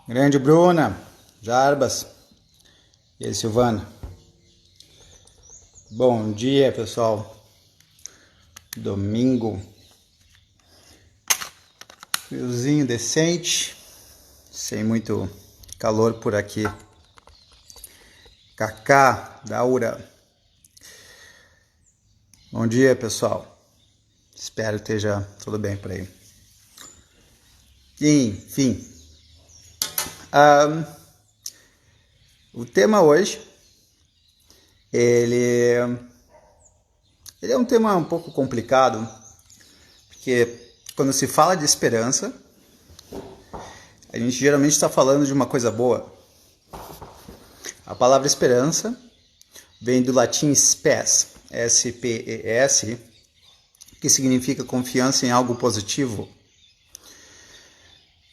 Grande Bruna, Jarbas e aí, Silvana. Bom dia, pessoal. Domingo. Friozinho decente, sem muito calor por aqui. Cacá, Daura. Bom dia, pessoal. Espero que esteja tudo bem por aí. Enfim. O tema hoje, ele é um tema um pouco complicado, porque quando se fala de esperança, a gente geralmente está falando de uma coisa boa. A palavra esperança vem do latim spes, S-P-E-S, que significa confiança em algo positivo.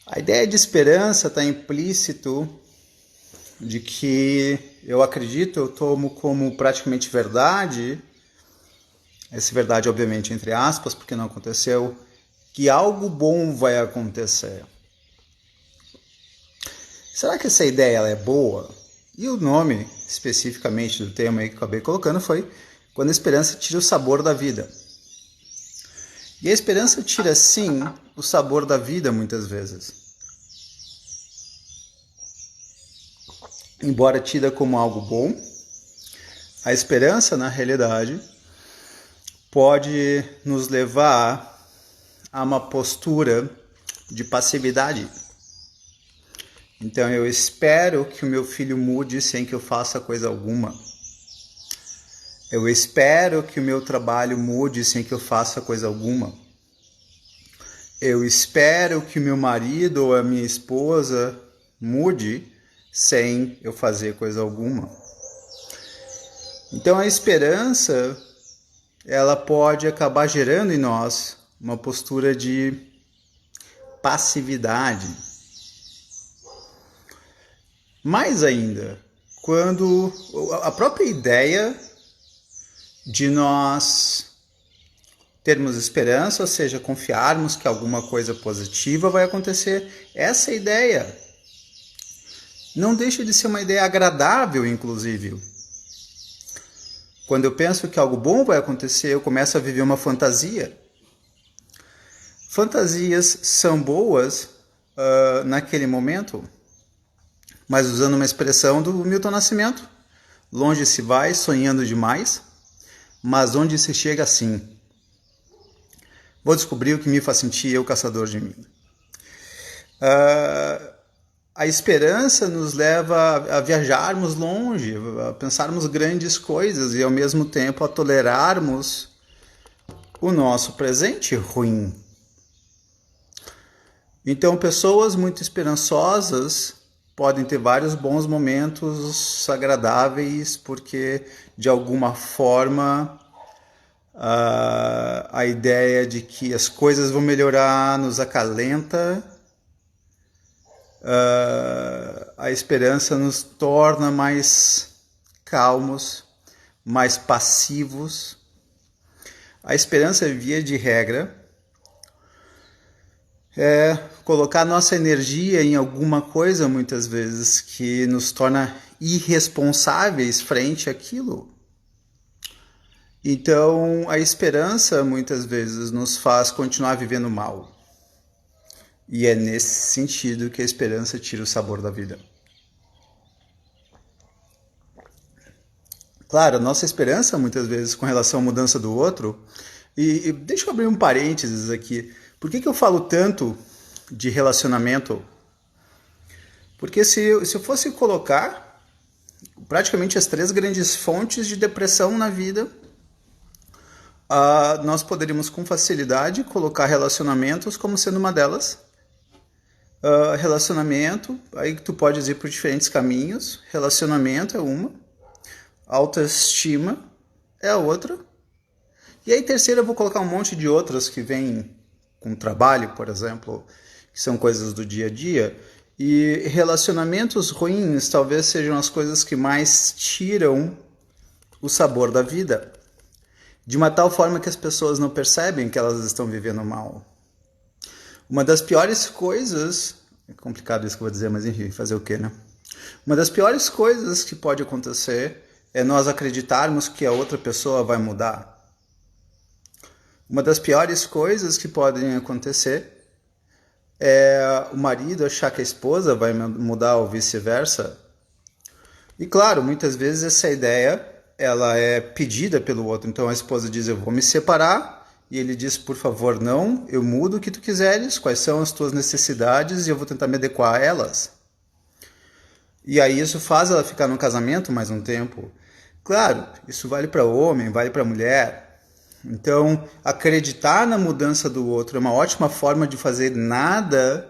A ideia de esperança está implícito de que eu acredito, eu tomo como praticamente verdade, essa verdade obviamente entre aspas, porque não aconteceu, que algo bom vai acontecer. Será que essa ideia ela é boa? E o nome especificamente do tema aí que eu acabei colocando foi quando a esperança tira o sabor da vida. E a esperança tira sim o sabor da vida muitas vezes. Embora tida como algo bom, a esperança, na realidade, pode nos levar a uma postura de passividade. Então eu espero que o meu filho mude sem que eu faça coisa alguma. Eu espero que o meu trabalho mude sem que eu faça coisa alguma. Eu espero que o meu marido ou a minha esposa mude sem eu fazer coisa alguma. Então a esperança, ela pode acabar gerando em nós uma postura de passividade. Mais ainda, quando a própria ideia de nós termos esperança, ou seja, confiarmos que alguma coisa positiva vai acontecer, essa ideia não deixa de ser uma ideia agradável, inclusive. Quando eu penso que algo bom vai acontecer, eu começo a viver uma fantasia. Fantasias são boas naquele momento, mas usando uma expressão do Milton Nascimento, longe se vai sonhando demais, mas onde se chega assim. Vou descobrir o que me faz sentir eu, caçador de mim. A esperança nos leva a viajarmos longe, a pensarmos grandes coisas e ao mesmo tempo a tolerarmos o nosso presente ruim. Então, pessoas muito esperançosas podem ter vários bons momentos agradáveis porque, de alguma forma, a ideia de que as coisas vão melhorar nos acalenta. A esperança nos torna mais calmos, mais passivos. A esperança, via de regra, é colocar nossa energia em alguma coisa, muitas vezes, que nos torna irresponsáveis frente àquilo. Então, a esperança, muitas vezes, nos faz continuar vivendo mal. E é nesse sentido que a esperança tira o sabor da vida. Claro, a nossa esperança, muitas vezes, com relação à mudança do outro... E deixa eu abrir um parênteses aqui. Por que eu falo tanto de relacionamento? Porque se eu fosse colocar praticamente as 3 grandes fontes de depressão na vida, nós poderíamos com facilidade colocar relacionamentos como sendo uma delas. Relacionamento, aí tu pode ir por diferentes caminhos. Relacionamento é uma, autoestima é a outra, E aí, terceiro, eu vou colocar um monte de outras que vêm com trabalho, por exemplo, que são coisas do dia a dia. E relacionamentos ruins talvez sejam as coisas que mais tiram o sabor da vida, de uma tal forma que as pessoas não percebem que elas estão vivendo mal. Uma das piores coisas, é complicado isso que eu vou dizer, mas enfim, fazer o quê, né? Uma das piores coisas que pode acontecer é nós acreditarmos que a outra pessoa vai mudar. Uma das piores coisas que podem acontecer é o marido achar que a esposa vai mudar ou vice-versa. E claro, muitas vezes essa ideia ela é pedida pelo outro. Então a esposa diz, eu vou me separar, e ele diz, por favor, não, eu mudo o que tu quiseres, quais são as tuas necessidades e eu vou tentar me adequar a elas. E aí isso faz ela ficar no casamento mais um tempo. Claro, isso vale para o homem, vale para a mulher. Então, acreditar na mudança do outro é uma ótima forma de fazer nada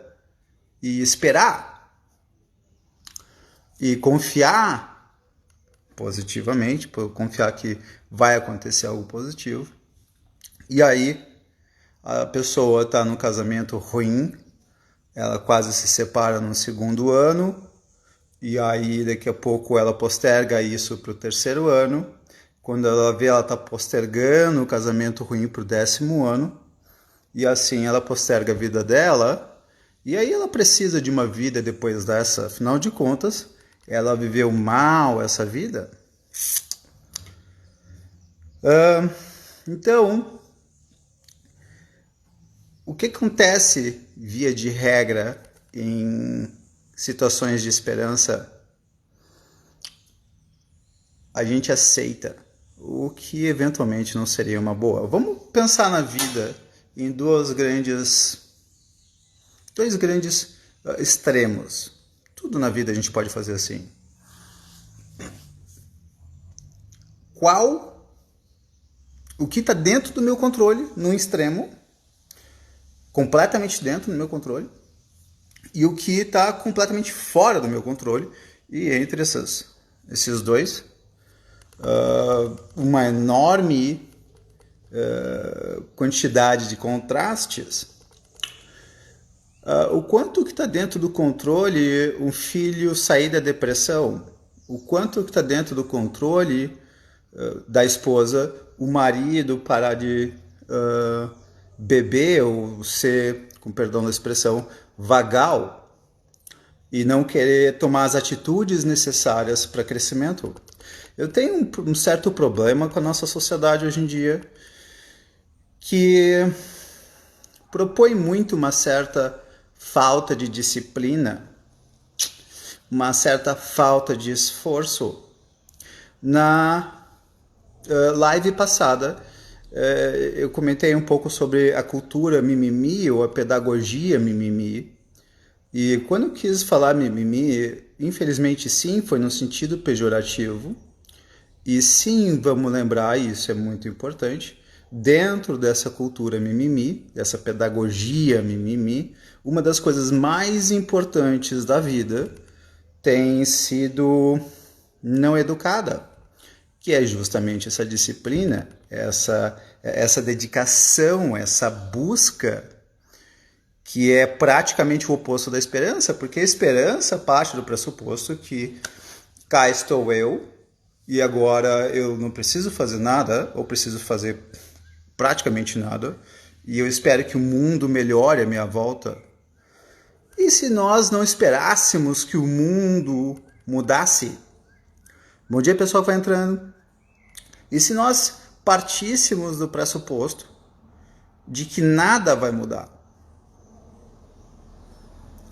e esperar. E confiar positivamente, confiar que vai acontecer algo positivo. E aí, a pessoa está no casamento ruim, ela quase se separa no segundo ano, e aí daqui a pouco ela posterga isso para o terceiro ano. Quando ela vê, ela está postergando o casamento ruim para o 10º ano, e assim ela posterga a vida dela, e aí ela precisa de uma vida depois dessa. Afinal de contas, ela viveu mal essa vida. Então, o que acontece, via de regra, em situações de esperança? A gente aceita, o que eventualmente não seria uma boa. Vamos pensar na vida em dois grandes extremos. Tudo na vida a gente pode fazer assim. O que está dentro do meu controle, num extremo, completamente dentro do meu controle, e o que está completamente fora do meu controle, e entre esses dois, uma enorme quantidade de contrastes. O quanto que está dentro do controle um filho sair da depressão, o quanto que está dentro do controle da esposa o marido parar de beber ou ser, com perdão da expressão, vagal e não querer tomar as atitudes necessárias para crescimento. Eu tenho um certo problema com a nossa sociedade hoje em dia, que propõe muito uma certa falta de disciplina, uma certa falta de esforço. Na live passada, eu comentei um pouco sobre a cultura mimimi ou a pedagogia mimimi. E quando eu quis falar mimimi, infelizmente sim, foi no sentido pejorativo. E sim, vamos lembrar, isso é muito importante, dentro dessa cultura mimimi, dessa pedagogia mimimi, uma das coisas mais importantes da vida tem sido não educada, que é justamente essa disciplina, essa dedicação, essa busca, que é praticamente o oposto da esperança, porque a esperança parte do pressuposto que cá estou eu, e agora eu não preciso fazer nada, ou preciso fazer praticamente nada, e eu espero que o mundo melhore à minha volta. E se nós não esperássemos que o mundo mudasse? Bom dia, pessoal que vai entrando. E se nós partíssemos do pressuposto de que nada vai mudar,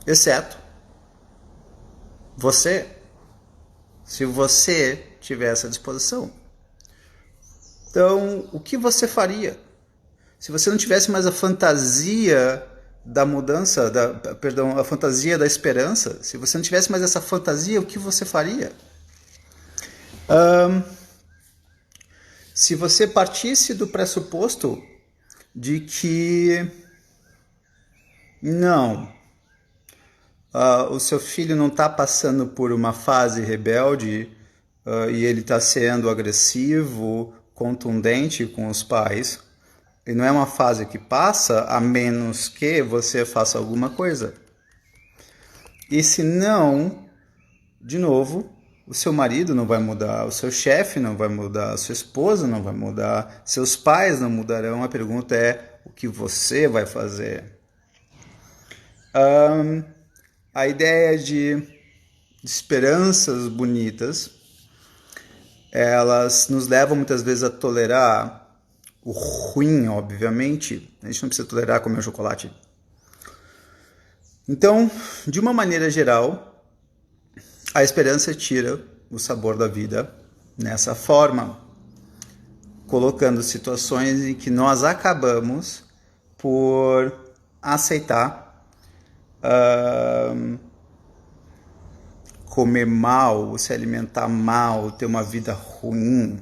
exceto você, se você tiver essa disposição. Então, o que você faria? Se você não tivesse mais a fantasia da mudança, a fantasia da esperança, se você não tivesse mais essa fantasia, o que você faria? Se você partisse do pressuposto de que não, o seu filho não está passando por uma fase rebelde e ele está sendo agressivo contundente com os pais, e não é uma fase que passa a menos que você faça alguma coisa. E se não, de novo, o seu marido não vai mudar, o seu chefe não vai mudar, a sua esposa não vai mudar, seus pais não mudarão. A pergunta é o que você vai fazer. A ideia de esperanças bonitas, elas nos levam muitas vezes a tolerar o ruim, obviamente. A gente não precisa tolerar comer chocolate. Então, de uma maneira geral, a esperança tira o sabor da vida nessa forma, colocando situações em que nós acabamos por aceitar comer mal, se alimentar mal, ter uma vida ruim,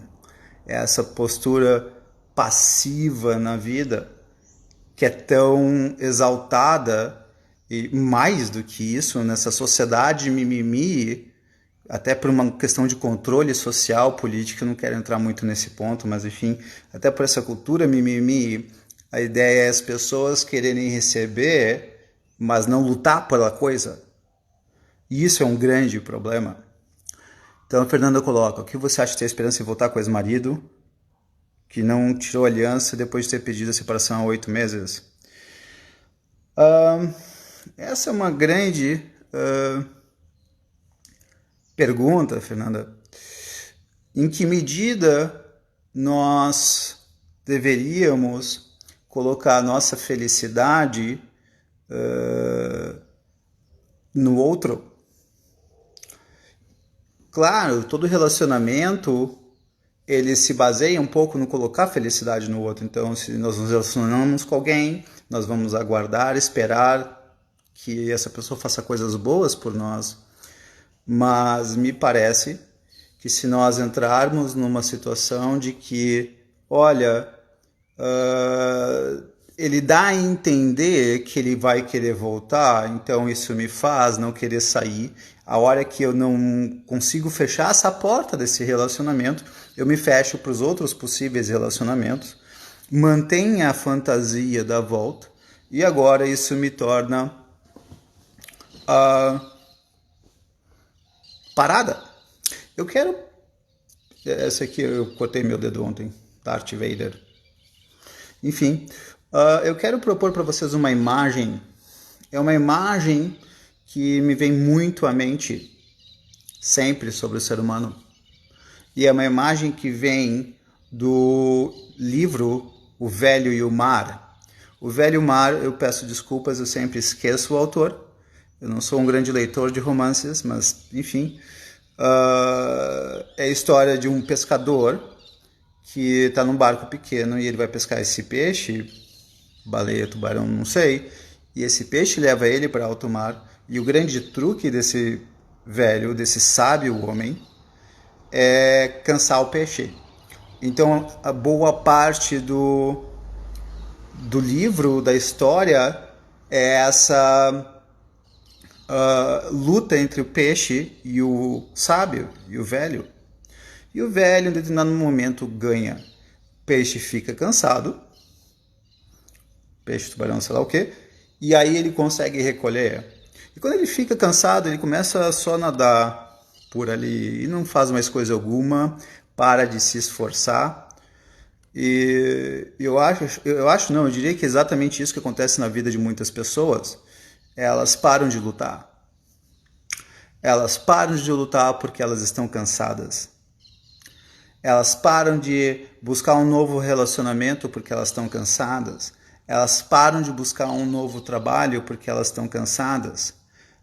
essa postura passiva na vida que é tão exaltada, e mais do que isso, nessa sociedade mimimi, até por uma questão de controle social, político, eu não quero entrar muito nesse ponto, mas enfim, até por essa cultura mimimi, a ideia é as pessoas quererem receber, mas não lutar pela coisa. E isso é um grande problema. Então a Fernanda coloca: o que você acha de ter esperança em voltar com o ex-marido que não tirou aliança depois de ter pedido a separação há 8 meses? Essa é uma grande pergunta, Fernanda. Em que medida nós deveríamos colocar a nossa felicidade no outro? Claro, todo relacionamento ele se baseia um pouco no colocar felicidade no outro. Então, se nós nos relacionamos com alguém, nós vamos aguardar, esperar que essa pessoa faça coisas boas por nós. Mas me parece que se nós entrarmos numa situação de que, olha, ele dá a entender que ele vai querer voltar, então isso me faz não querer sair. A hora que eu não consigo fechar essa porta desse relacionamento, eu me fecho para os outros possíveis relacionamentos, mantenho a fantasia da volta, e agora isso me torna parada. Eu quero... Essa aqui eu cortei meu dedo ontem, Darth Vader. Enfim, eu quero propor para vocês uma imagem. É uma imagem que me vem muito à mente sempre sobre o ser humano. E é uma imagem que vem do livro O Velho e o Mar. O Velho e o Mar, eu peço desculpas, eu sempre esqueço o autor. Eu não sou um grande leitor de romances, mas enfim. É a história de um pescador que está num barco pequeno e ele vai pescar esse peixe, baleia, tubarão, não sei, e esse peixe leva ele para alto mar. E o grande truque desse velho, desse sábio homem, é cansar o peixe. Então, a boa parte do livro, da história, é essa luta entre o peixe e o sábio, e o velho. E o velho, em determinado momento, ganha. O peixe fica cansado, peixe, tubarão, sei lá o quê, e aí ele consegue recolher. E quando ele fica cansado, ele começa só a nadar por ali e não faz mais coisa alguma, para de se esforçar. E eu diria que é exatamente isso que acontece na vida de muitas pessoas. Elas param de lutar. Elas param de lutar porque elas estão cansadas. Elas param de buscar um novo relacionamento porque elas estão cansadas. Elas param de buscar um novo trabalho porque elas estão cansadas.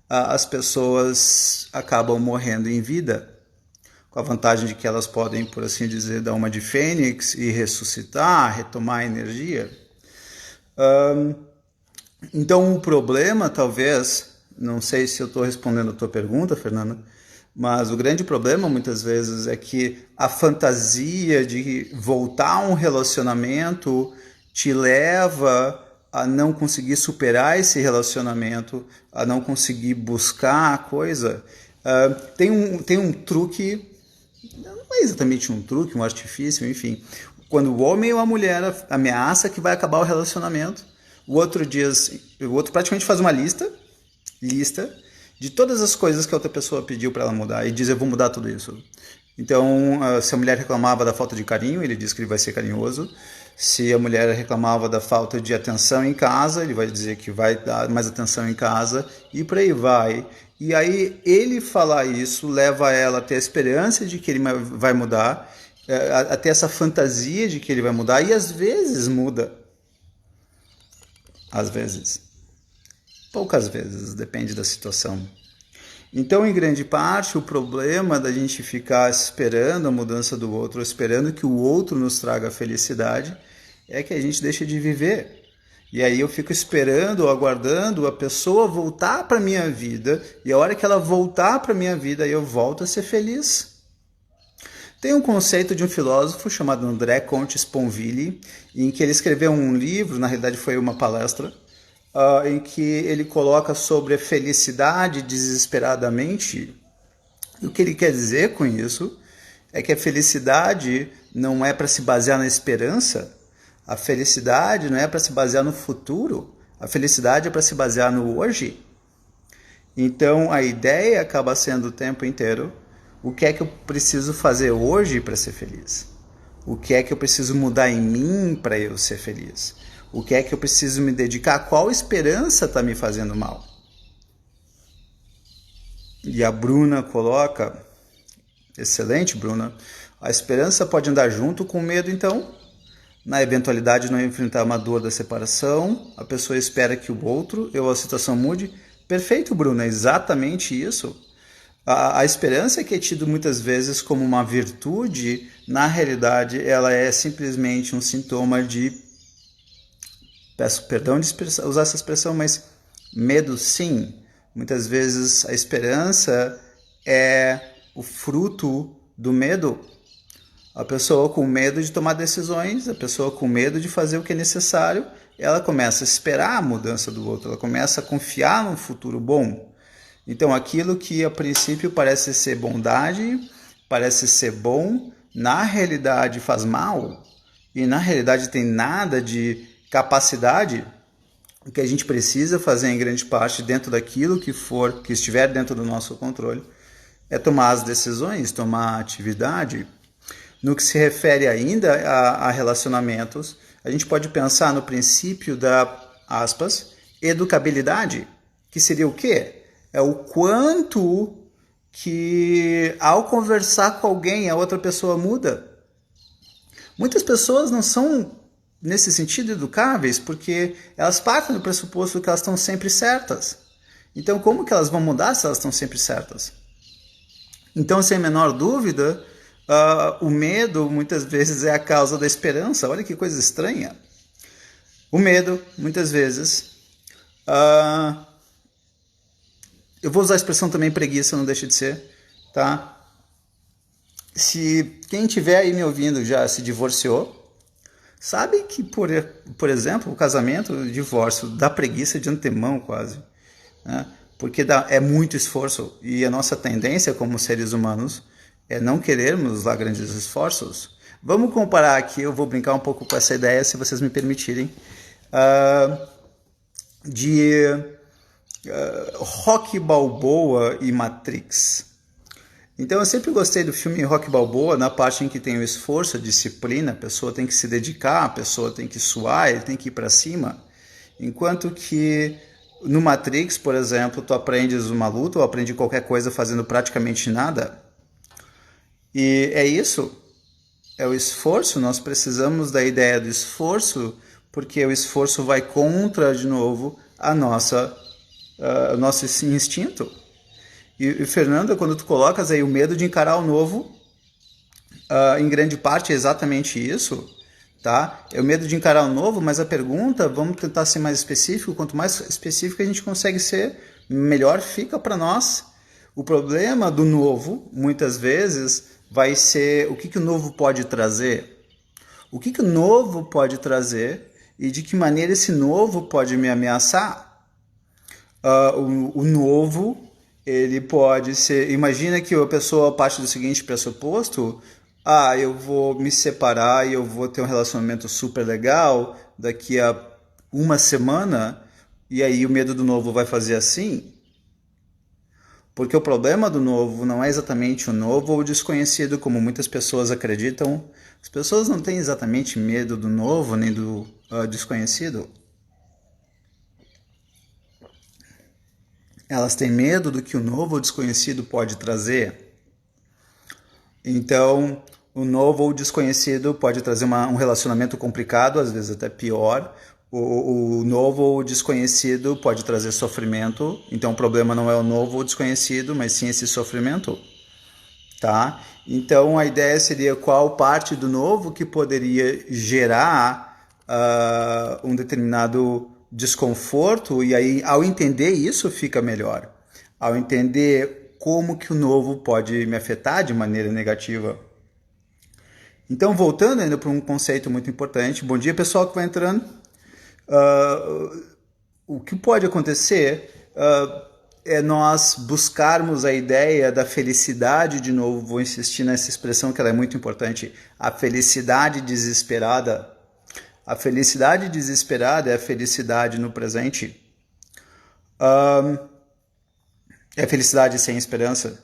As pessoas acabam morrendo em vida, com a vantagem de que elas podem, por assim dizer, dar uma de fênix e ressuscitar, retomar a energia. Então o problema, talvez, não sei se eu estou respondendo a tua pergunta, Fernanda, mas o grande problema muitas vezes é que a fantasia de voltar a um relacionamento te leva a não conseguir superar esse relacionamento, a não conseguir buscar a coisa. Tem um truque não é exatamente um truque, um artifício, enfim. Quando o homem ou a mulher ameaça que vai acabar o relacionamento, o outro praticamente faz uma lista de todas as coisas que a outra pessoa pediu para ela mudar e diz: eu vou mudar tudo isso. Então, se a mulher reclamava da falta de carinho, ele diz que ele vai ser carinhoso. Se a mulher reclamava da falta de atenção em casa, ele vai dizer que vai dar mais atenção em casa, e por aí vai. E aí ele falar isso leva ela a ter a esperança de que ele vai mudar, a ter essa fantasia de que ele vai mudar, e às vezes muda. Às vezes. Poucas vezes, depende da situação. Então, em grande parte, o problema da gente ficar esperando a mudança do outro, esperando que o outro nos traga felicidade, é que a gente deixa de viver. E aí eu fico esperando, aguardando a pessoa voltar para a minha vida, e a hora que ela voltar para a minha vida, eu volto a ser feliz. Tem um conceito de um filósofo chamado André Comte Sponville, em que ele escreveu um livro, na realidade foi uma palestra, em que ele coloca sobre a felicidade desesperadamente. E o que ele quer dizer com isso é que a felicidade não é para se basear na esperança, a felicidade não é para se basear no futuro, a felicidade é para se basear no hoje. Então a ideia acaba sendo o tempo inteiro: o que é que eu preciso fazer hoje para ser feliz? O que é que eu preciso mudar em mim para eu ser feliz? O que é que eu preciso me dedicar? Qual esperança está me fazendo mal? E a Bruna coloca, excelente Bruna, a esperança pode andar junto com o medo, então, na eventualidade de não enfrentar uma dor da separação, a pessoa espera que o outro ou a situação mude. Perfeito, Bruna, é exatamente isso. A esperança que é tido muitas vezes como uma virtude, na realidade, ela é simplesmente um sintoma de, peço perdão de usar essa expressão, mas medo, sim. Muitas vezes a esperança é o fruto do medo. A pessoa com medo de tomar decisões, a pessoa com medo de fazer o que é necessário, ela começa a esperar a mudança do outro, ela começa a confiar num futuro bom. Então aquilo que a princípio parece ser bondade, parece ser bom, na realidade faz mal, e na realidade tem nada de capacidade. O que a gente precisa fazer em grande parte dentro daquilo que estiver dentro do nosso controle, é tomar as decisões, tomar a atividade. No que se refere ainda a relacionamentos, a gente pode pensar no princípio da, aspas, educabilidade, que seria o quê? É o quanto que ao conversar com alguém a outra pessoa muda. Muitas pessoas não são, nesse sentido, educáveis, porque elas partem do pressuposto que elas estão sempre certas. Então, como que elas vão mudar se elas estão sempre certas? Então, sem a menor dúvida, o medo muitas vezes é a causa da esperança. Olha que coisa estranha. O medo, muitas vezes... eu vou usar a expressão também preguiça, não deixa de ser, tá? Se quem estiver aí me ouvindo já se divorciou, sabe que, por exemplo, o casamento, o divórcio, dá preguiça de antemão quase, né? Porque é muito esforço, e a nossa tendência como seres humanos é não querermos lá grandes esforços. Vamos comparar aqui, eu vou brincar um pouco com essa ideia, se vocês me permitirem, de Rocky Balboa e Matrix. Então eu sempre gostei do filme Rocky Balboa na parte em que tem o esforço, a disciplina, a pessoa tem que se dedicar, a pessoa tem que suar, ele tem que ir para cima. Enquanto que no Matrix, por exemplo, tu aprendes uma luta ou aprende qualquer coisa fazendo praticamente nada. E é isso, é o esforço, nós precisamos da ideia do esforço, porque o esforço vai contra, de novo, o nosso instinto. E Fernanda, quando tu colocas aí o medo de encarar o novo, em grande parte é exatamente isso, tá? É o medo de encarar o novo, mas a pergunta, vamos tentar ser mais específico, quanto mais específico a gente consegue ser, melhor fica para nós. O problema do novo, muitas vezes, vai ser o que o novo pode trazer. O que o novo pode trazer e de que maneira esse novo pode me ameaçar. O novo, Ele pode ser... Imagina que a pessoa parte do seguinte pressuposto: eu vou me separar e eu vou ter um relacionamento super legal daqui a uma semana, e aí o medo do novo vai fazer assim. Porque o problema do novo não é exatamente o novo ou o desconhecido, como muitas pessoas acreditam. As pessoas não têm exatamente medo do novo nem do desconhecido. Elas têm medo do que o novo ou desconhecido pode trazer. Então, o novo ou desconhecido pode trazer um relacionamento complicado, às vezes até pior. O novo ou desconhecido pode trazer sofrimento. Então, o problema não é o novo ou desconhecido, mas sim esse sofrimento. Tá? Então, a ideia seria qual parte do novo que poderia gerar um determinado desconforto, e aí, ao entender isso, fica melhor. Ao entender como que o novo pode me afetar de maneira negativa. Então, voltando ainda para um conceito muito importante. Bom dia, pessoal que vai entrando. O que pode acontecer é nós buscarmos a ideia da felicidade, de novo, vou insistir nessa expressão que ela é muito importante, a felicidade desesperada. A felicidade desesperada é a felicidade no presente. É a felicidade sem esperança.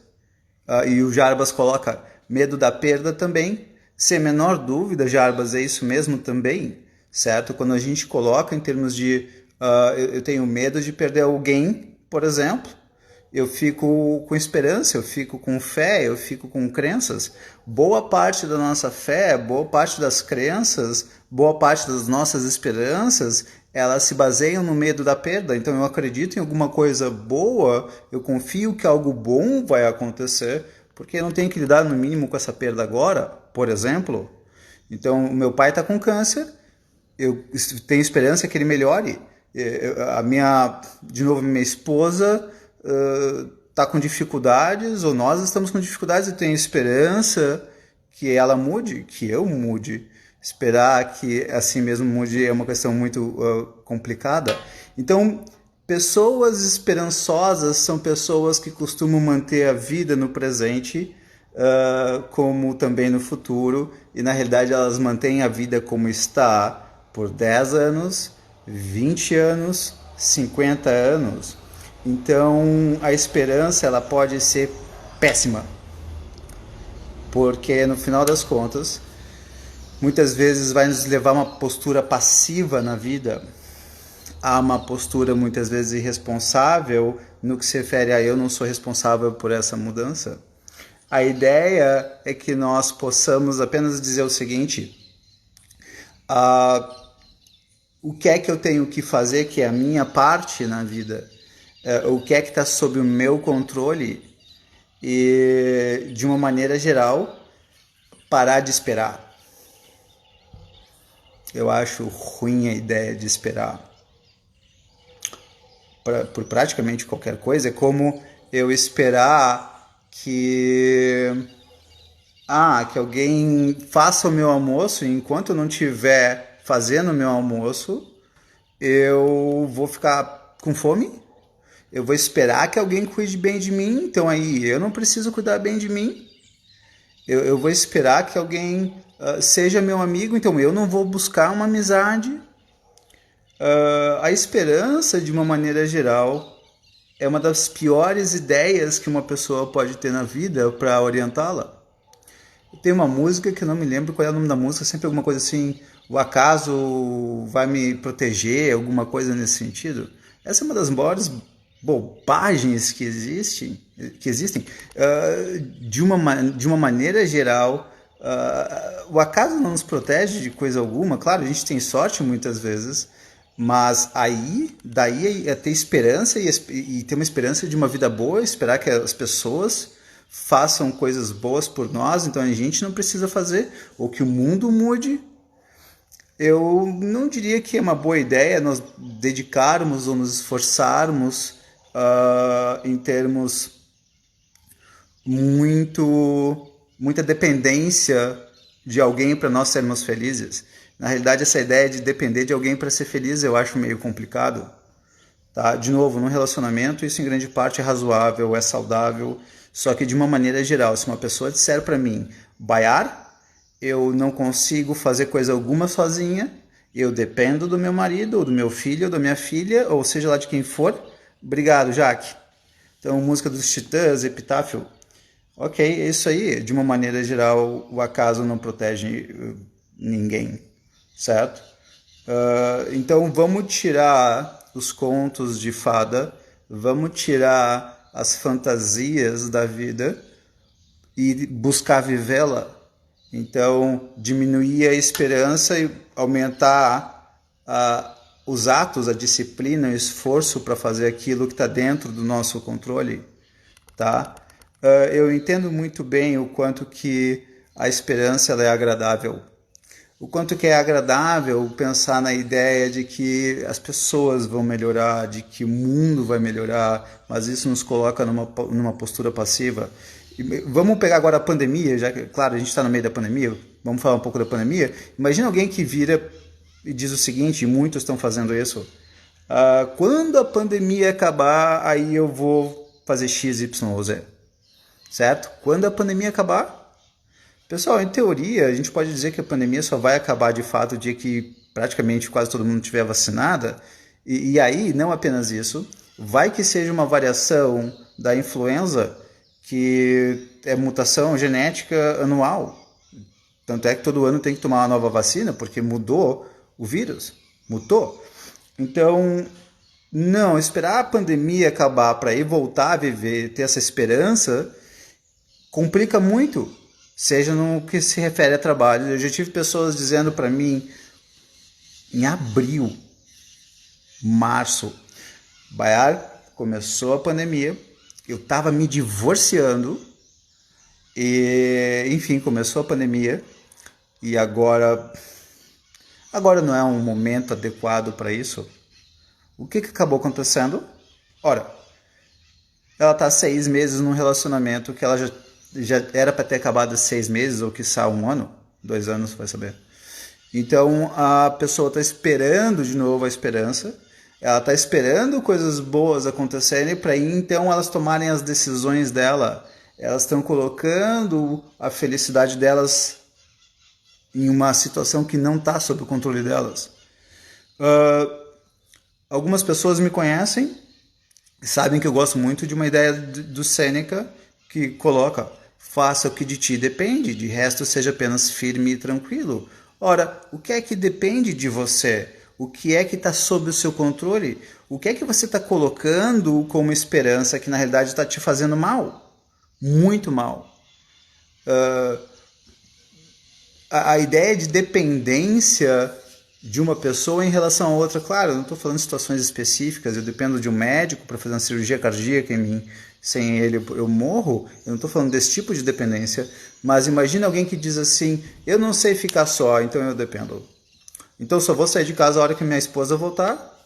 E o Jarbas coloca medo da perda também. Sem menor dúvida, Jarbas, é isso mesmo também, certo? Quando a gente coloca em termos de eu tenho medo de perder alguém, por exemplo, eu fico com esperança, eu fico com fé, eu fico com crenças. Boa parte da nossa fé, boa parte das crenças, boa parte das nossas esperanças, elas se baseiam no medo da perda. Então eu acredito em alguma coisa boa, eu confio que algo bom vai acontecer, porque eu não tenho que lidar no mínimo com essa perda agora, por exemplo. Então o meu pai está com câncer, eu tenho esperança que ele melhore. De novo, minha esposa está com dificuldades, ou nós estamos com dificuldades, e tenho esperança que ela mude, que eu mude. Esperar que assim mesmo mude é uma questão muito complicada. Então, pessoas esperançosas são pessoas que costumam manter a vida no presente, como também no futuro, e na realidade elas mantêm a vida como está por 10 anos, 20 anos, 50 anos. Então, a esperança ela pode ser péssima, porque no final das contas, muitas vezes vai nos levar a uma postura passiva na vida, a uma postura muitas vezes irresponsável no que se refere a eu não sou responsável por essa mudança. A ideia é que nós possamos apenas dizer o seguinte: o que é que eu tenho que fazer, que é a minha parte na vida, o que é que está sob o meu controle, e de uma maneira geral parar de esperar. Eu acho ruim a ideia de esperar por praticamente qualquer coisa. É como eu esperar que alguém faça o meu almoço, e enquanto eu não estiver fazendo o meu almoço, eu vou ficar com fome. Eu vou esperar que alguém cuide bem de mim, então aí eu não preciso cuidar bem de mim. Eu vou esperar que alguém seja meu amigo, então eu não vou buscar uma amizade. A esperança, de uma maneira geral, é uma das piores ideias que uma pessoa pode ter na vida para orientá-la. Tem uma música que eu não me lembro qual é o nome da música, sempre alguma coisa assim, o acaso vai me proteger, alguma coisa nesse sentido. Essa é uma das maiores bobagens que existem. De uma maneira geral, o acaso não nos protege de coisa alguma. Claro, a gente tem sorte muitas vezes, mas daí é ter esperança e ter uma esperança de uma vida boa, esperar que as pessoas façam coisas boas por nós, então a gente não precisa fazer, ou que o mundo mude. Eu não diria que é uma boa ideia nós dedicarmos ou nos esforçarmos em termos muita dependência de alguém para nós sermos felizes. Na realidade, essa ideia de depender de alguém para ser feliz eu acho meio complicado, Tá? De novo, no relacionamento isso em grande parte é razoável, é saudável, só que de uma maneira geral, se uma pessoa disser para mim, Baiar, eu não consigo fazer coisa alguma sozinha, eu dependo do meu marido, ou do meu filho, ou da minha filha, ou seja lá de quem for, obrigado, Jaque. Então, música dos Titãs, Epitáfio, ok, é isso aí, de uma maneira geral, o acaso não protege ninguém, certo? Então vamos tirar os contos de fada, vamos tirar as fantasias da vida e buscar vivê-la. Então diminuir a esperança e aumentar os atos, a disciplina, o esforço para fazer aquilo que está dentro do nosso controle, tá? Eu entendo muito bem o quanto que a esperança ela é agradável. O quanto que é agradável pensar na ideia de que as pessoas vão melhorar, de que o mundo vai melhorar, mas isso nos coloca numa postura passiva. E vamos pegar agora a pandemia, já que, claro, a gente está no meio da pandemia, vamos falar um pouco da pandemia. Imagina alguém que vira e diz o seguinte, e muitos estão fazendo isso, quando a pandemia acabar, aí eu vou fazer X, Y ou Z, certo? Quando a pandemia acabar, pessoal, em teoria, a gente pode dizer que a pandemia só vai acabar de fato o dia que praticamente quase todo mundo estiver vacinada. E aí, não apenas isso, vai que seja uma variação da influenza, que é mutação genética anual. Tanto é que todo ano tem que tomar uma nova vacina, porque mudou o vírus, mutou. Então, não, esperar a pandemia acabar para ir voltar a viver, ter essa esperança, complica muito. Seja no que se refere a trabalho. Eu já tive pessoas dizendo para mim, em abril, março, Baiar, começou a pandemia, eu estava me divorciando, e enfim, começou a pandemia, e agora não é um momento adequado para isso. O que acabou acontecendo? Ora, ela está 6 meses num relacionamento que ela já era para ter acabado há 6 meses, ou quiçá 1 ano, 2 anos, vai saber. Então a pessoa está esperando de novo a esperança, ela está esperando coisas boas acontecerem para então elas tomarem as decisões dela. Elas estão colocando a felicidade delas em uma situação que não está sob o controle delas. Algumas pessoas me conhecem, sabem que eu gosto muito de uma ideia do Sêneca, que coloca, faça o que de ti depende, de resto seja apenas firme e tranquilo. Ora, o que é que depende de você? O que é que está sob o seu controle? O que é que você está colocando como esperança que na realidade está te fazendo mal? Muito mal. A ideia de dependência de uma pessoa em relação a outra, claro, eu não estou falando de situações específicas, eu dependo de um médico para fazer uma cirurgia cardíaca em mim, sem ele eu morro, eu não estou falando desse tipo de dependência, mas imagina alguém que diz assim, eu não sei ficar só, então eu dependo. Então eu só vou sair de casa a hora que minha esposa voltar,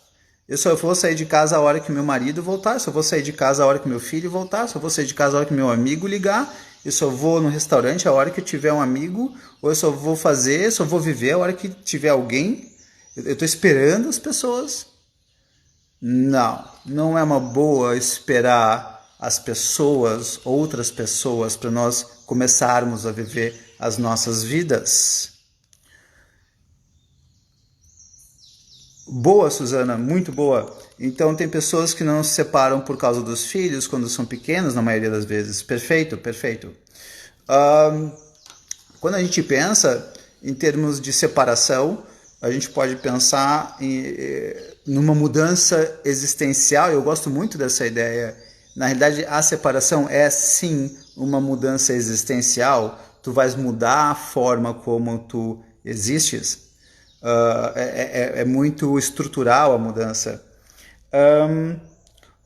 eu só vou sair de casa a hora que meu marido voltar, eu só vou sair de casa a hora que meu filho voltar, eu só vou sair de casa a hora que meu amigo ligar, eu só vou no restaurante a hora que eu tiver um amigo, ou eu só vou viver a hora que tiver alguém. Eu estou esperando as pessoas. Não é uma boa esperar as pessoas, outras pessoas, para nós começarmos a viver as nossas vidas. Boa, Suzana, muito boa. Então tem pessoas que não se separam por causa dos filhos quando são pequenos, na maioria das vezes. Perfeito. Quando a gente pensa em termos de separação, a gente pode pensar numa mudança existencial. Eu gosto muito dessa ideia. Na realidade, a separação é sim uma mudança existencial. Tu vais mudar a forma como tu existes. É muito estrutural a mudança.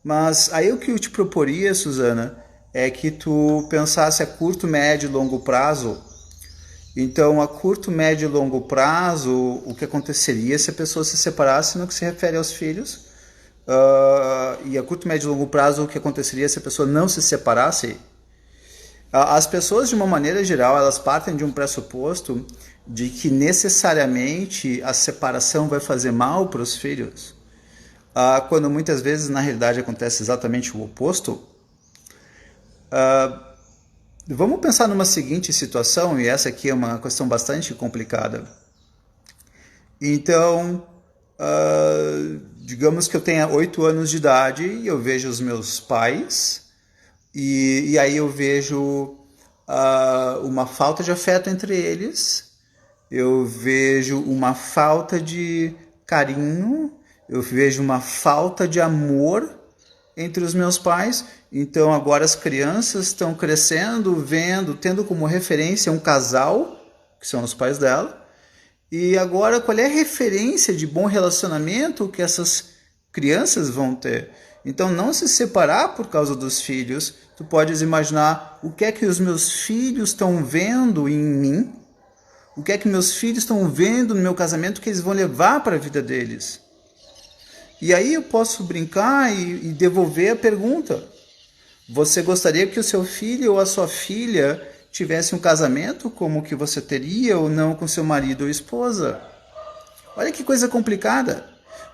Mas aí o que eu te proporia, Suzana, é que tu pensasse a curto, médio e longo prazo. Então, a curto, médio e longo prazo, o que aconteceria se a pessoa se separasse no que se refere aos filhos? E a curto, médio e longo prazo, o que aconteceria se a pessoa não se separasse? As pessoas, de uma maneira geral, elas partem de um pressuposto de que necessariamente a separação vai fazer mal para os filhos. quando muitas vezes na realidade acontece exatamente o oposto. Vamos pensar numa seguinte situação, e essa aqui é uma questão bastante complicada. Então, digamos que eu tenha 8 anos de idade e eu vejo os meus pais, e aí eu vejo uma falta de afeto entre eles, eu vejo uma falta de carinho, eu vejo uma falta de amor entre os meus pais. Então agora as crianças estão crescendo, tendo como referência um casal, que são os pais dela. E agora qual é a referência de bom relacionamento que essas crianças vão ter? Então não se separar por causa dos filhos. Tu podes imaginar o que é que os meus filhos estão vendo em mim, o que é que meus filhos estão vendo no meu casamento que eles vão levar para a vida deles. E aí eu posso brincar e devolver a pergunta. Você gostaria que o seu filho ou a sua filha tivesse um casamento como o que você teria ou não com seu marido ou esposa? Olha que coisa complicada.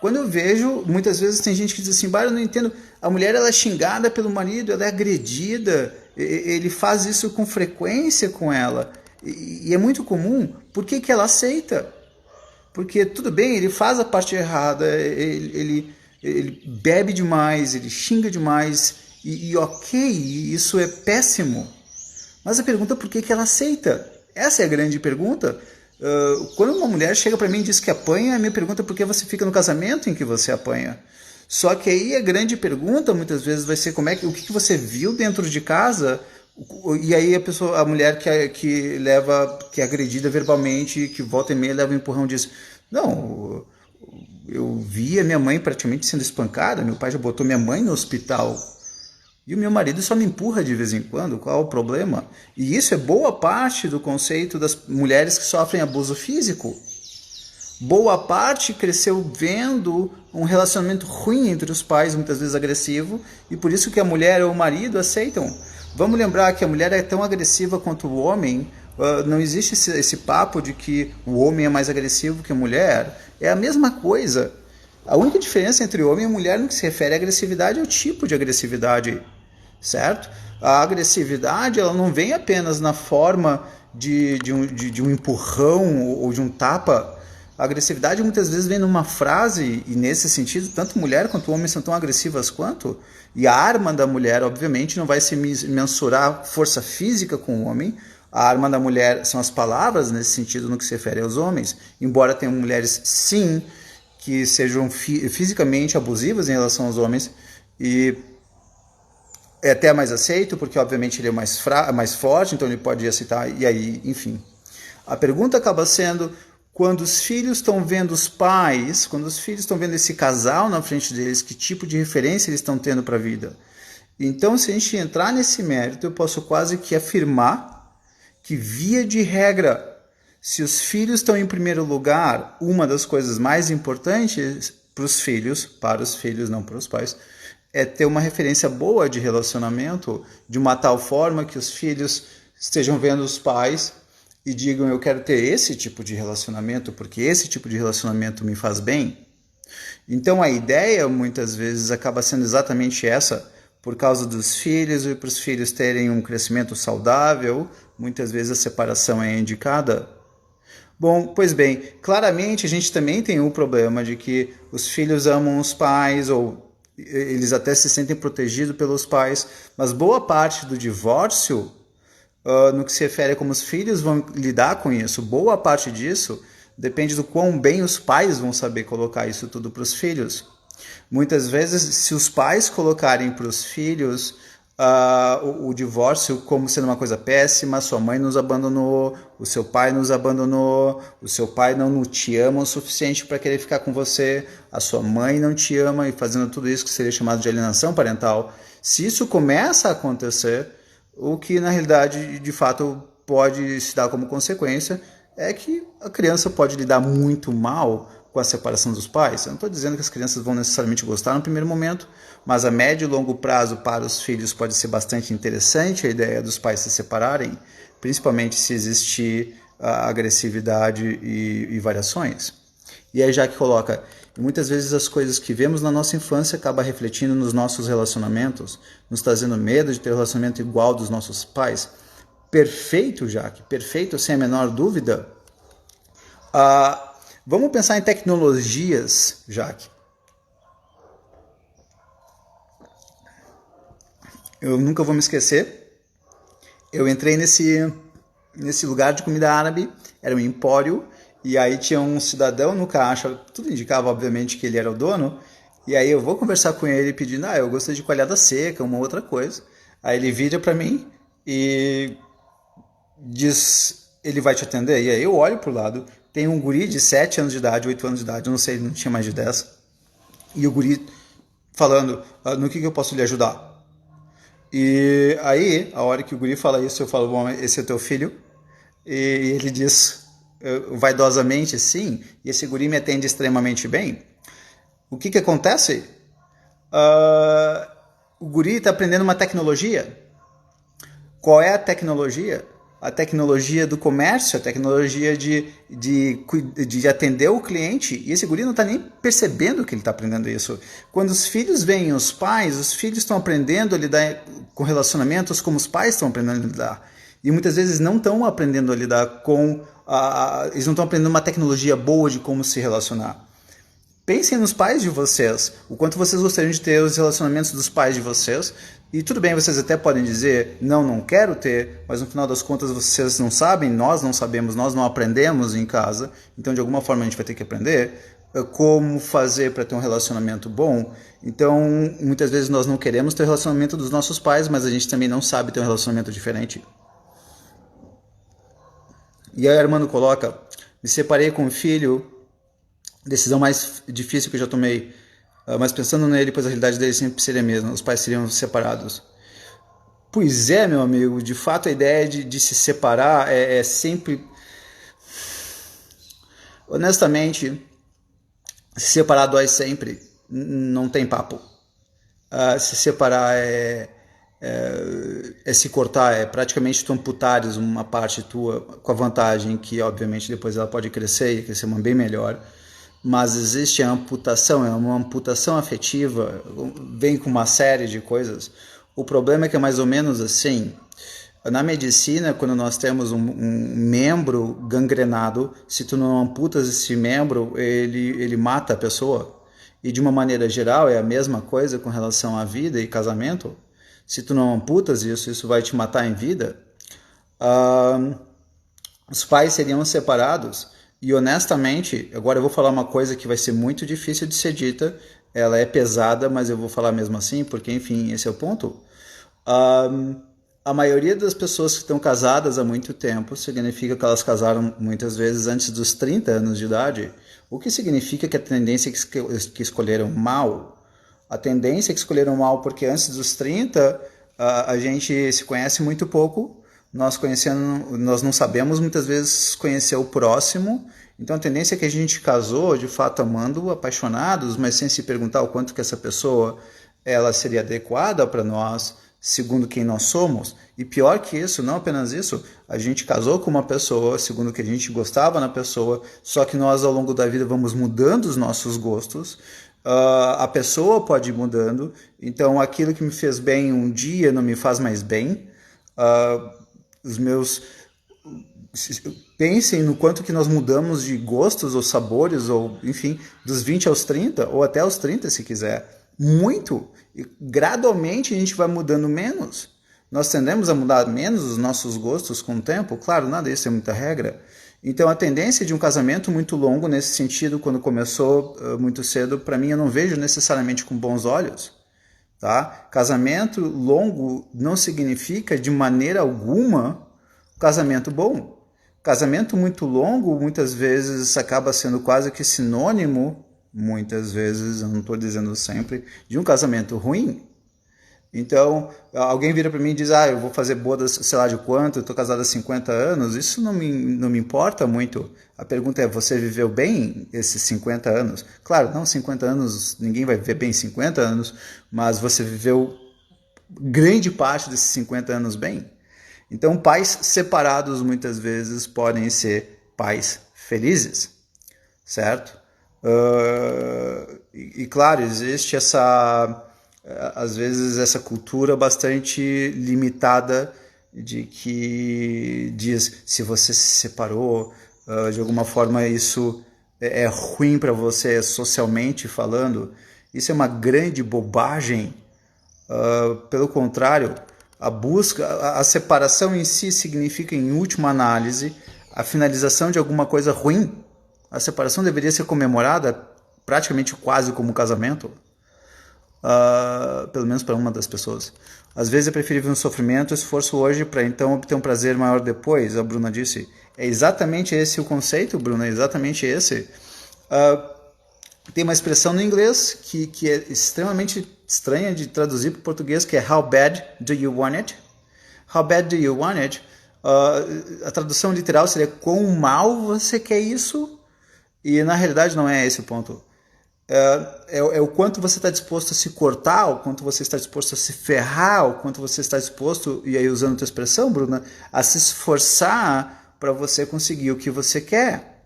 Quando eu vejo, muitas vezes tem gente que diz assim, eu não entendo, a mulher ela é xingada pelo marido, ela é agredida, ele faz isso com frequência com ela, e é muito comum. Por que ela aceita? Porque tudo bem, ele faz a parte errada, ele bebe demais, ele xinga demais, e ok, isso é péssimo. Mas a pergunta é por que ela aceita? Essa é a grande pergunta. Quando uma mulher chega para mim e diz que apanha, a minha pergunta é por que você fica no casamento em que você apanha? Só que aí a grande pergunta muitas vezes vai ser o que você viu dentro de casa. E aí a mulher que é agredida verbalmente, que volta e meia leva um empurrão, diz, não, eu vi a minha mãe praticamente sendo espancada, meu pai já botou minha mãe no hospital, e o meu marido só me empurra de vez em quando, qual é o problema? E isso é boa parte do conceito das mulheres que sofrem abuso físico. Boa parte cresceu vendo um relacionamento ruim entre os pais, muitas vezes agressivo, e por isso que a mulher ou o marido aceitam. Vamos lembrar que a mulher é tão agressiva quanto o homem. Não existe esse papo de que o homem é mais agressivo que a mulher. É a mesma coisa. A única diferença entre homem e mulher no que se refere à agressividade é o tipo de agressividade, certo? A agressividade ela não vem apenas na forma de um empurrão ou de um tapa. A agressividade muitas vezes vem numa frase, e nesse sentido, tanto mulher quanto homem são tão agressivas quanto. E a arma da mulher, obviamente, não vai se mensurar força física com o homem. A arma da mulher são as palavras, nesse sentido, no que se refere aos homens. Embora tenham mulheres, sim, que sejam fisicamente abusivas em relação aos homens, e é até mais aceito, porque obviamente ele é mais forte, então ele pode aceitar, e aí, enfim. A pergunta acaba sendo, quando os filhos estão vendo os pais, quando os filhos estão vendo esse casal na frente deles, que tipo de referência eles estão tendo para a vida? Então, se a gente entrar nesse mérito, eu posso quase que afirmar que, via de regra, se os filhos estão em primeiro lugar, uma das coisas mais importantes para os filhos, não para os pais, é ter uma referência boa de relacionamento, de uma tal forma que os filhos estejam vendo os pais e digam, eu quero ter esse tipo de relacionamento, porque esse tipo de relacionamento me faz bem. Então a ideia, muitas vezes, acaba sendo exatamente essa, por causa dos filhos e para os filhos terem um crescimento saudável, muitas vezes a separação é indicada. Bom, pois bem, claramente a gente também tem um problema de que os filhos amam os pais, ou eles até se sentem protegidos pelos pais, mas boa parte do divórcio, no que se refere a como os filhos vão lidar com isso, boa parte disso depende do quão bem os pais vão saber colocar isso tudo para os filhos. Muitas vezes, se os pais colocarem para os filhos o divórcio como sendo uma coisa péssima, sua mãe nos abandonou, o seu pai nos abandonou, o seu pai não te ama o suficiente para querer ficar com você, a sua mãe não te ama, e fazendo tudo isso que seria chamado de alienação parental. Se isso começa a acontecer, o que na realidade de fato pode se dar como consequência é que a criança pode lidar muito mal com a separação dos pais. Eu não estou dizendo que as crianças vão necessariamente gostar no primeiro momento, mas a médio e longo prazo para os filhos pode ser bastante interessante a ideia dos pais se separarem, principalmente se existir agressividade e variações. E aí Jaque coloca, E muitas vezes as coisas que vemos na nossa infância acabam refletindo nos nossos relacionamentos, nos trazendo medo de ter um relacionamento igual dos nossos pais. Perfeito, Jaque, perfeito, sem a menor dúvida. Vamos pensar em tecnologias, Jaque. Eu nunca vou me esquecer. Eu entrei nesse lugar de comida árabe, era um empório, e aí tinha um cidadão no caixa, tudo indicava, obviamente, que ele era o dono, e aí eu vou conversar com ele pedindo, eu gostaria de coalhada seca, uma outra coisa. Aí ele vira para mim e diz, ele vai te atender? E aí eu olho pro lado, tem um guri de 7 anos de idade, 8 anos de idade, eu não sei, não tinha mais de 10, e o guri falando, no que eu posso lhe ajudar? E aí, a hora que o guri fala isso, eu falo, bom, esse é teu filho? E ele diz vaidosamente, sim, e esse guri me atende extremamente bem. O que acontece? O guri está aprendendo uma tecnologia. Qual é a tecnologia? A tecnologia do comércio, a tecnologia de atender o cliente. E esse guri não está nem percebendo que ele está aprendendo isso. Quando os filhos veem os filhos estão aprendendo a lidar com relacionamentos como os pais estão aprendendo a lidar. E muitas vezes não estão aprendendo a lidar com... eles não estão aprendendo uma tecnologia boa de como se relacionar. Pensem nos pais de vocês, o quanto vocês gostariam de ter os relacionamentos dos pais de vocês. E tudo bem, vocês até podem dizer, não quero ter, mas no final das contas vocês não sabem, nós não sabemos, nós não aprendemos em casa. Então, de alguma forma, a gente vai ter que aprender como fazer para ter um relacionamento bom. Então, muitas vezes nós não queremos ter o relacionamento dos nossos pais, mas a gente também não sabe ter um relacionamento diferente. E aí, Armando coloca, me separei com o filho, decisão mais difícil que eu já tomei, mas pensando nele, pois a realidade dele sempre seria a mesma, os pais seriam separados. Pois é, meu amigo, de fato a ideia de se separar é sempre... Honestamente, se separar dói sempre, não tem papo. Se separar é se cortar, é praticamente tu amputares uma parte tua, com a vantagem que, obviamente, depois ela pode crescer e crescer uma bem melhor. Mas existe a amputação, é uma amputação afetiva, vem com uma série de coisas. O problema é que é mais ou menos assim. Na medicina, quando nós temos um membro gangrenado, se tu não amputas esse membro, ele mata a pessoa. E de uma maneira geral é a mesma coisa com relação à vida e casamento. Se tu não amputas isso vai te matar em vida. Os pais seriam separados. E honestamente, agora eu vou falar uma coisa que vai ser muito difícil de ser dita. Ela é pesada, mas eu vou falar mesmo assim, porque enfim, esse é o ponto. A maioria das pessoas que estão casadas há muito tempo significa que elas casaram muitas vezes antes dos 30 anos de idade, o que significa que a tendência é que escolheram mal. A tendência é que escolheram mal porque antes dos 30 a gente se conhece muito pouco, nós não sabemos muitas vezes conhecer o próximo, então a tendência é que a gente casou de fato amando, apaixonados, mas sem se perguntar o quanto que essa pessoa ela seria adequada para nós, segundo quem nós somos. E pior que isso, não apenas isso, a gente casou com uma pessoa segundo o que a gente gostava na pessoa, só que nós ao longo da vida vamos mudando os nossos gostos, a pessoa pode ir mudando, então aquilo que me fez bem um dia não me faz mais bem. Pensem no quanto que nós mudamos de gostos ou sabores, ou enfim, dos 20 aos 30, ou até aos 30 se quiser. Muito. E gradualmente a gente vai mudando menos. Nós tendemos a mudar menos os nossos gostos com o tempo. Claro, nada disso é muita regra. Então a tendência de um casamento muito longo nesse sentido, quando começou muito cedo, para mim eu não vejo necessariamente com bons olhos. Tá? Casamento longo não significa de maneira alguma casamento bom. Casamento muito longo muitas vezes acaba sendo quase que sinônimo, muitas vezes, eu não estou dizendo sempre, de um casamento ruim. Então, alguém vira para mim e diz, eu vou fazer bodas, sei lá de quanto, eu estou casado há 50 anos, isso não me importa muito. A pergunta é, você viveu bem esses 50 anos? Claro, não 50 anos, ninguém vai viver bem 50 anos, mas você viveu grande parte desses 50 anos bem? Então, pais separados muitas vezes podem ser pais felizes, certo? Claro, existe às vezes essa cultura bastante limitada de que diz, se você se separou, de alguma forma isso é ruim para você socialmente falando. Isso é uma grande bobagem. Pelo contrário, a separação em si significa, em última análise, a finalização de alguma coisa ruim. A separação deveria ser comemorada praticamente quase como um casamento, pelo menos para uma das pessoas. Às vezes é preferível um sofrimento, esforço hoje para então obter um prazer maior depois, a Bruna disse. É exatamente esse o conceito, Bruna, é exatamente esse. Tem uma expressão no inglês que é extremamente estranha de traduzir para o português, que é How bad do you want it? How bad do you want it? A tradução literal seria quão mal você quer isso? E na realidade não é esse o ponto. É o quanto você está disposto a se cortar, o quanto você está disposto a se ferrar, o quanto você está disposto, e aí usando a tua expressão, Bruna, a se esforçar para você conseguir o que você quer.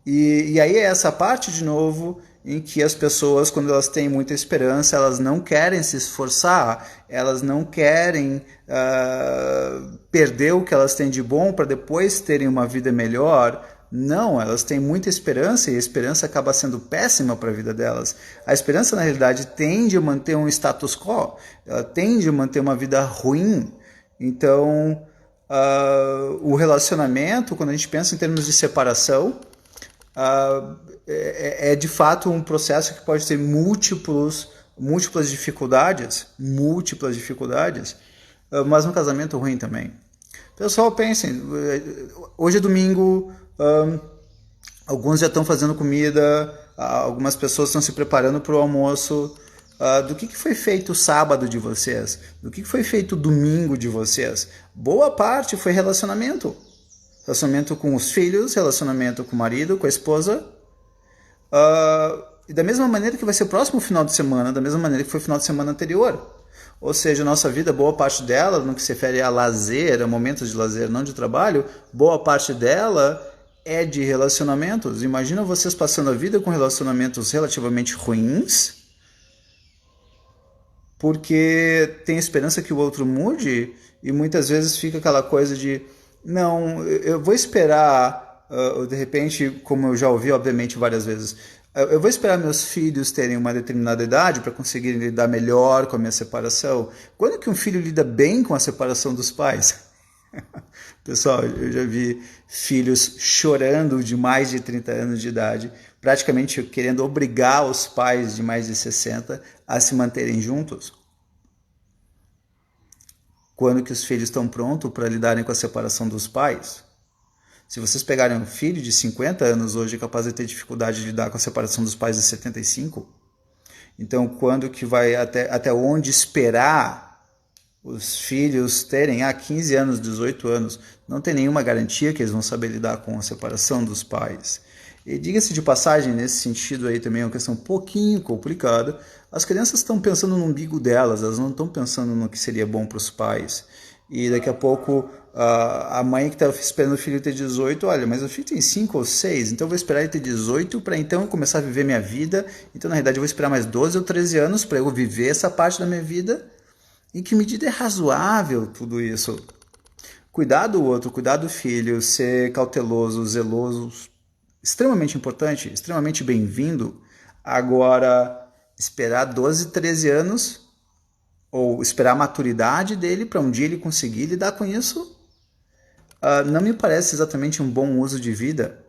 E aí é essa parte, de novo, em que as pessoas, quando elas têm muita esperança, elas não querem se esforçar, elas não querem perder o que elas têm de bom para depois terem uma vida melhor. Não, elas têm muita esperança e a esperança acaba sendo péssima para a vida delas. A esperança, na realidade, tende a manter um status quo, ela tende a manter uma vida ruim. Então, o relacionamento, quando a gente pensa em termos de separação, é de fato um processo que pode ter múltiplas dificuldades, mas um casamento ruim também. Pessoal, pensem, hoje é domingo, alguns já estão fazendo comida, algumas pessoas estão se preparando para o almoço. Do que foi feito o sábado de vocês? Do que foi feito o domingo de vocês? Boa parte foi relacionamento. Relacionamento com os filhos, relacionamento com o marido, com a esposa. E da mesma maneira que vai ser o próximo final de semana, da mesma maneira que foi o final de semana anterior. Ou seja, a nossa vida, boa parte dela, no que se refere a lazer, a momentos de lazer, não de trabalho, boa parte dela é de relacionamentos. Imagina vocês passando a vida com relacionamentos relativamente ruins, porque tem esperança que o outro mude, e muitas vezes fica aquela coisa de não, eu vou esperar, de repente, como eu já ouvi, obviamente, várias vezes, eu vou esperar meus filhos terem uma determinada idade para conseguirem lidar melhor com a minha separação. Quando que um filho lida bem com a separação dos pais? Pessoal, eu já vi filhos chorando de mais de 30 anos de idade, praticamente querendo obrigar os pais de mais de 60 a se manterem juntos. Quando que os filhos estão prontos para lidarem com a separação dos pais? Se vocês pegarem um filho de 50 anos hoje capaz de ter dificuldade de lidar com a separação dos pais de 75, então quando que vai até onde esperar os filhos terem 15 anos, 18 anos, não tem nenhuma garantia que eles vão saber lidar com a separação dos pais. E diga-se de passagem, nesse sentido aí também é uma questão um pouquinho complicada. As crianças estão pensando no umbigo delas, elas não estão pensando no que seria bom para os pais. E daqui a pouco a mãe que está esperando o filho ter 18, olha, mas o filho tem 5 ou 6, então eu vou esperar ele ter 18 para então eu começar a viver minha vida. Então na realidade eu vou esperar mais 12 ou 13 anos para eu viver essa parte da minha vida. Em que medida é razoável tudo isso? Cuidar do outro, cuidar do filho, ser cauteloso, zeloso, extremamente importante, extremamente bem-vindo. Agora, esperar 12, 13 anos, ou esperar a maturidade dele para um dia ele conseguir lidar com isso, não me parece exatamente um bom uso de vida.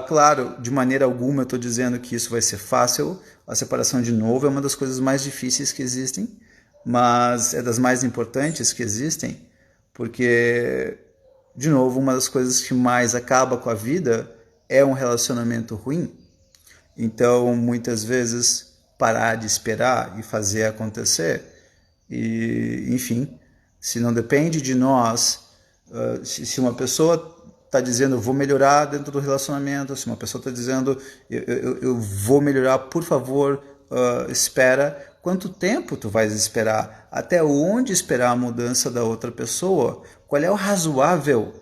Claro, de maneira alguma eu estou dizendo que isso vai ser fácil. A separação, de novo, é uma das coisas mais difíceis que existem, mas é das mais importantes que existem, porque, de novo, uma das coisas que mais acaba com a vida é um relacionamento ruim. Então, muitas vezes, parar de esperar e fazer acontecer. E, enfim, se não depende de nós, se uma pessoa está dizendo eu vou melhorar dentro do relacionamento, se uma pessoa está dizendo eu vou melhorar, por favor, espera. Quanto tempo tu vais esperar? Até onde esperar a mudança da outra pessoa? Qual é o razoável?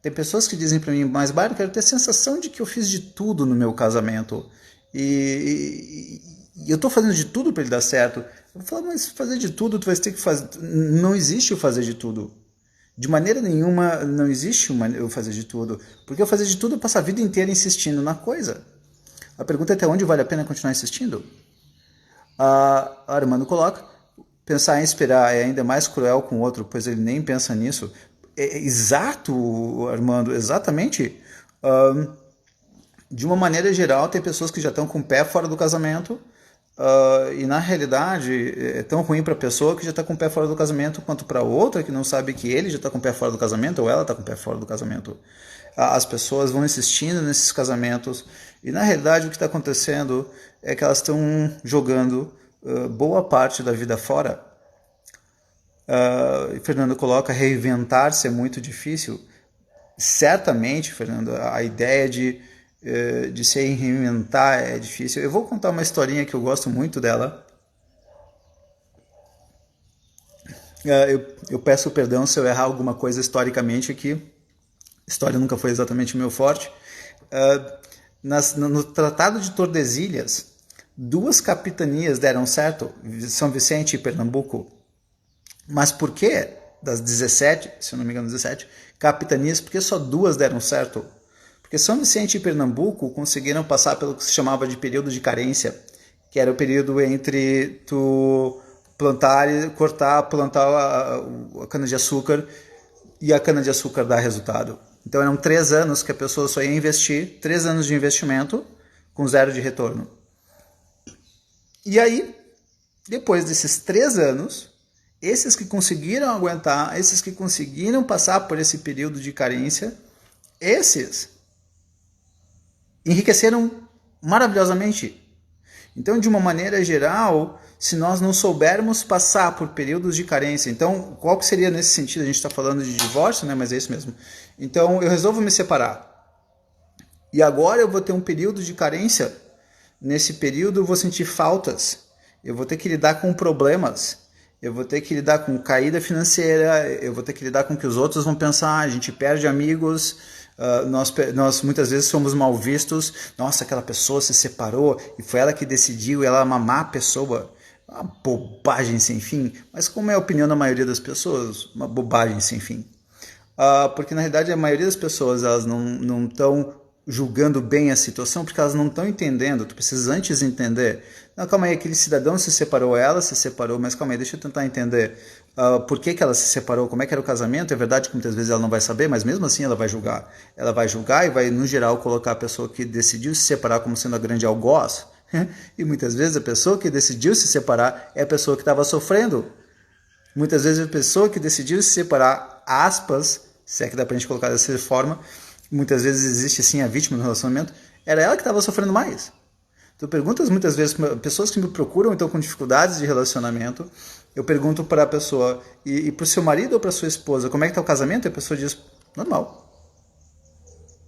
Tem pessoas que dizem para mim, mas Byron, eu quero ter a sensação de que eu fiz de tudo no meu casamento. E eu estou fazendo de tudo para ele dar certo. Eu falo, mas fazer de tudo, tu vai ter que fazer. Não existe o fazer de tudo. De maneira nenhuma não existe o fazer de tudo. Porque o fazer de tudo eu passo a vida inteira insistindo na coisa. A pergunta é até onde vale a pena continuar insistindo? Armando coloca, pensar em esperar é ainda mais cruel com o outro, pois ele nem pensa nisso. Exato, Armando, exatamente. De uma maneira geral, tem pessoas que já estão com o pé fora do casamento, e na realidade é tão ruim para a pessoa que já está com o pé fora do casamento quanto para a outra que não sabe que ele já está com o pé fora do casamento ou ela está com o pé fora do casamento. As pessoas vão insistindo nesses casamentos e na realidade o que está acontecendo é que elas estão jogando boa parte da vida fora. Fernando coloca, reinventar-se é muito difícil. Certamente, Fernando, a ideia de se reinventar é difícil. Eu vou contar uma historinha que eu gosto muito dela. Eu peço perdão se eu errar alguma coisa historicamente aqui. História nunca foi exatamente o meu forte. No Tratado de Tordesilhas, 2 capitanias deram certo, São Vicente e Pernambuco. Mas por que das 17, se eu não me engano 17, capitanias, por que só 2 deram certo? Porque São Vicente e Pernambuco conseguiram passar pelo que se chamava de período de carência, que era o período entre tu plantar a cana-de-açúcar e a cana-de-açúcar dar resultado. Então eram 3 anos que a pessoa só ia investir, 3 anos de investimento com 0 de retorno. E aí, depois desses 3 anos, esses que conseguiram aguentar, esses que conseguiram passar por esse período de carência, esses enriqueceram maravilhosamente. Então, de uma maneira geral, se nós não soubermos passar por períodos de carência, então, qual que seria nesse sentido? A gente está falando de divórcio, né? Mas é isso mesmo. Então, eu resolvo me separar. E agora eu vou ter um período de carência. Nesse período eu vou sentir faltas. Eu vou ter que lidar com problemas. Eu vou ter que lidar com caída financeira. Eu vou ter que lidar com o que os outros vão pensar. A gente perde amigos. Nós muitas vezes somos mal vistos. Nossa, aquela pessoa se separou e foi ela que decidiu, ela é uma má pessoa. Uma bobagem sem fim. Mas como é a opinião da maioria das pessoas? Uma bobagem sem fim. Porque na realidade a maioria das pessoas elas não estão julgando bem a situação porque elas não estão entendendo. Tu precisa antes entender. Não, calma aí, aquele cidadão se separou, ela se separou, mas calma aí, deixa eu tentar entender por que ela se separou, como é que era o casamento. É verdade que muitas vezes ela não vai saber, mas mesmo assim ela vai julgar. Ela vai julgar e vai, no geral, colocar a pessoa que decidiu se separar como sendo a grande algoz. E muitas vezes a pessoa que decidiu se separar é a pessoa que estava sofrendo. Muitas vezes a pessoa que decidiu se separar, aspas, se é que dá pra gente colocar dessa forma, muitas vezes existe sim a vítima do relacionamento, era ela que estava sofrendo mais. Tu perguntas muitas vezes para pessoas que me procuram então com dificuldades de relacionamento, eu pergunto para a pessoa, e para o seu marido ou para sua esposa, como é que está o casamento? E a pessoa diz, normal.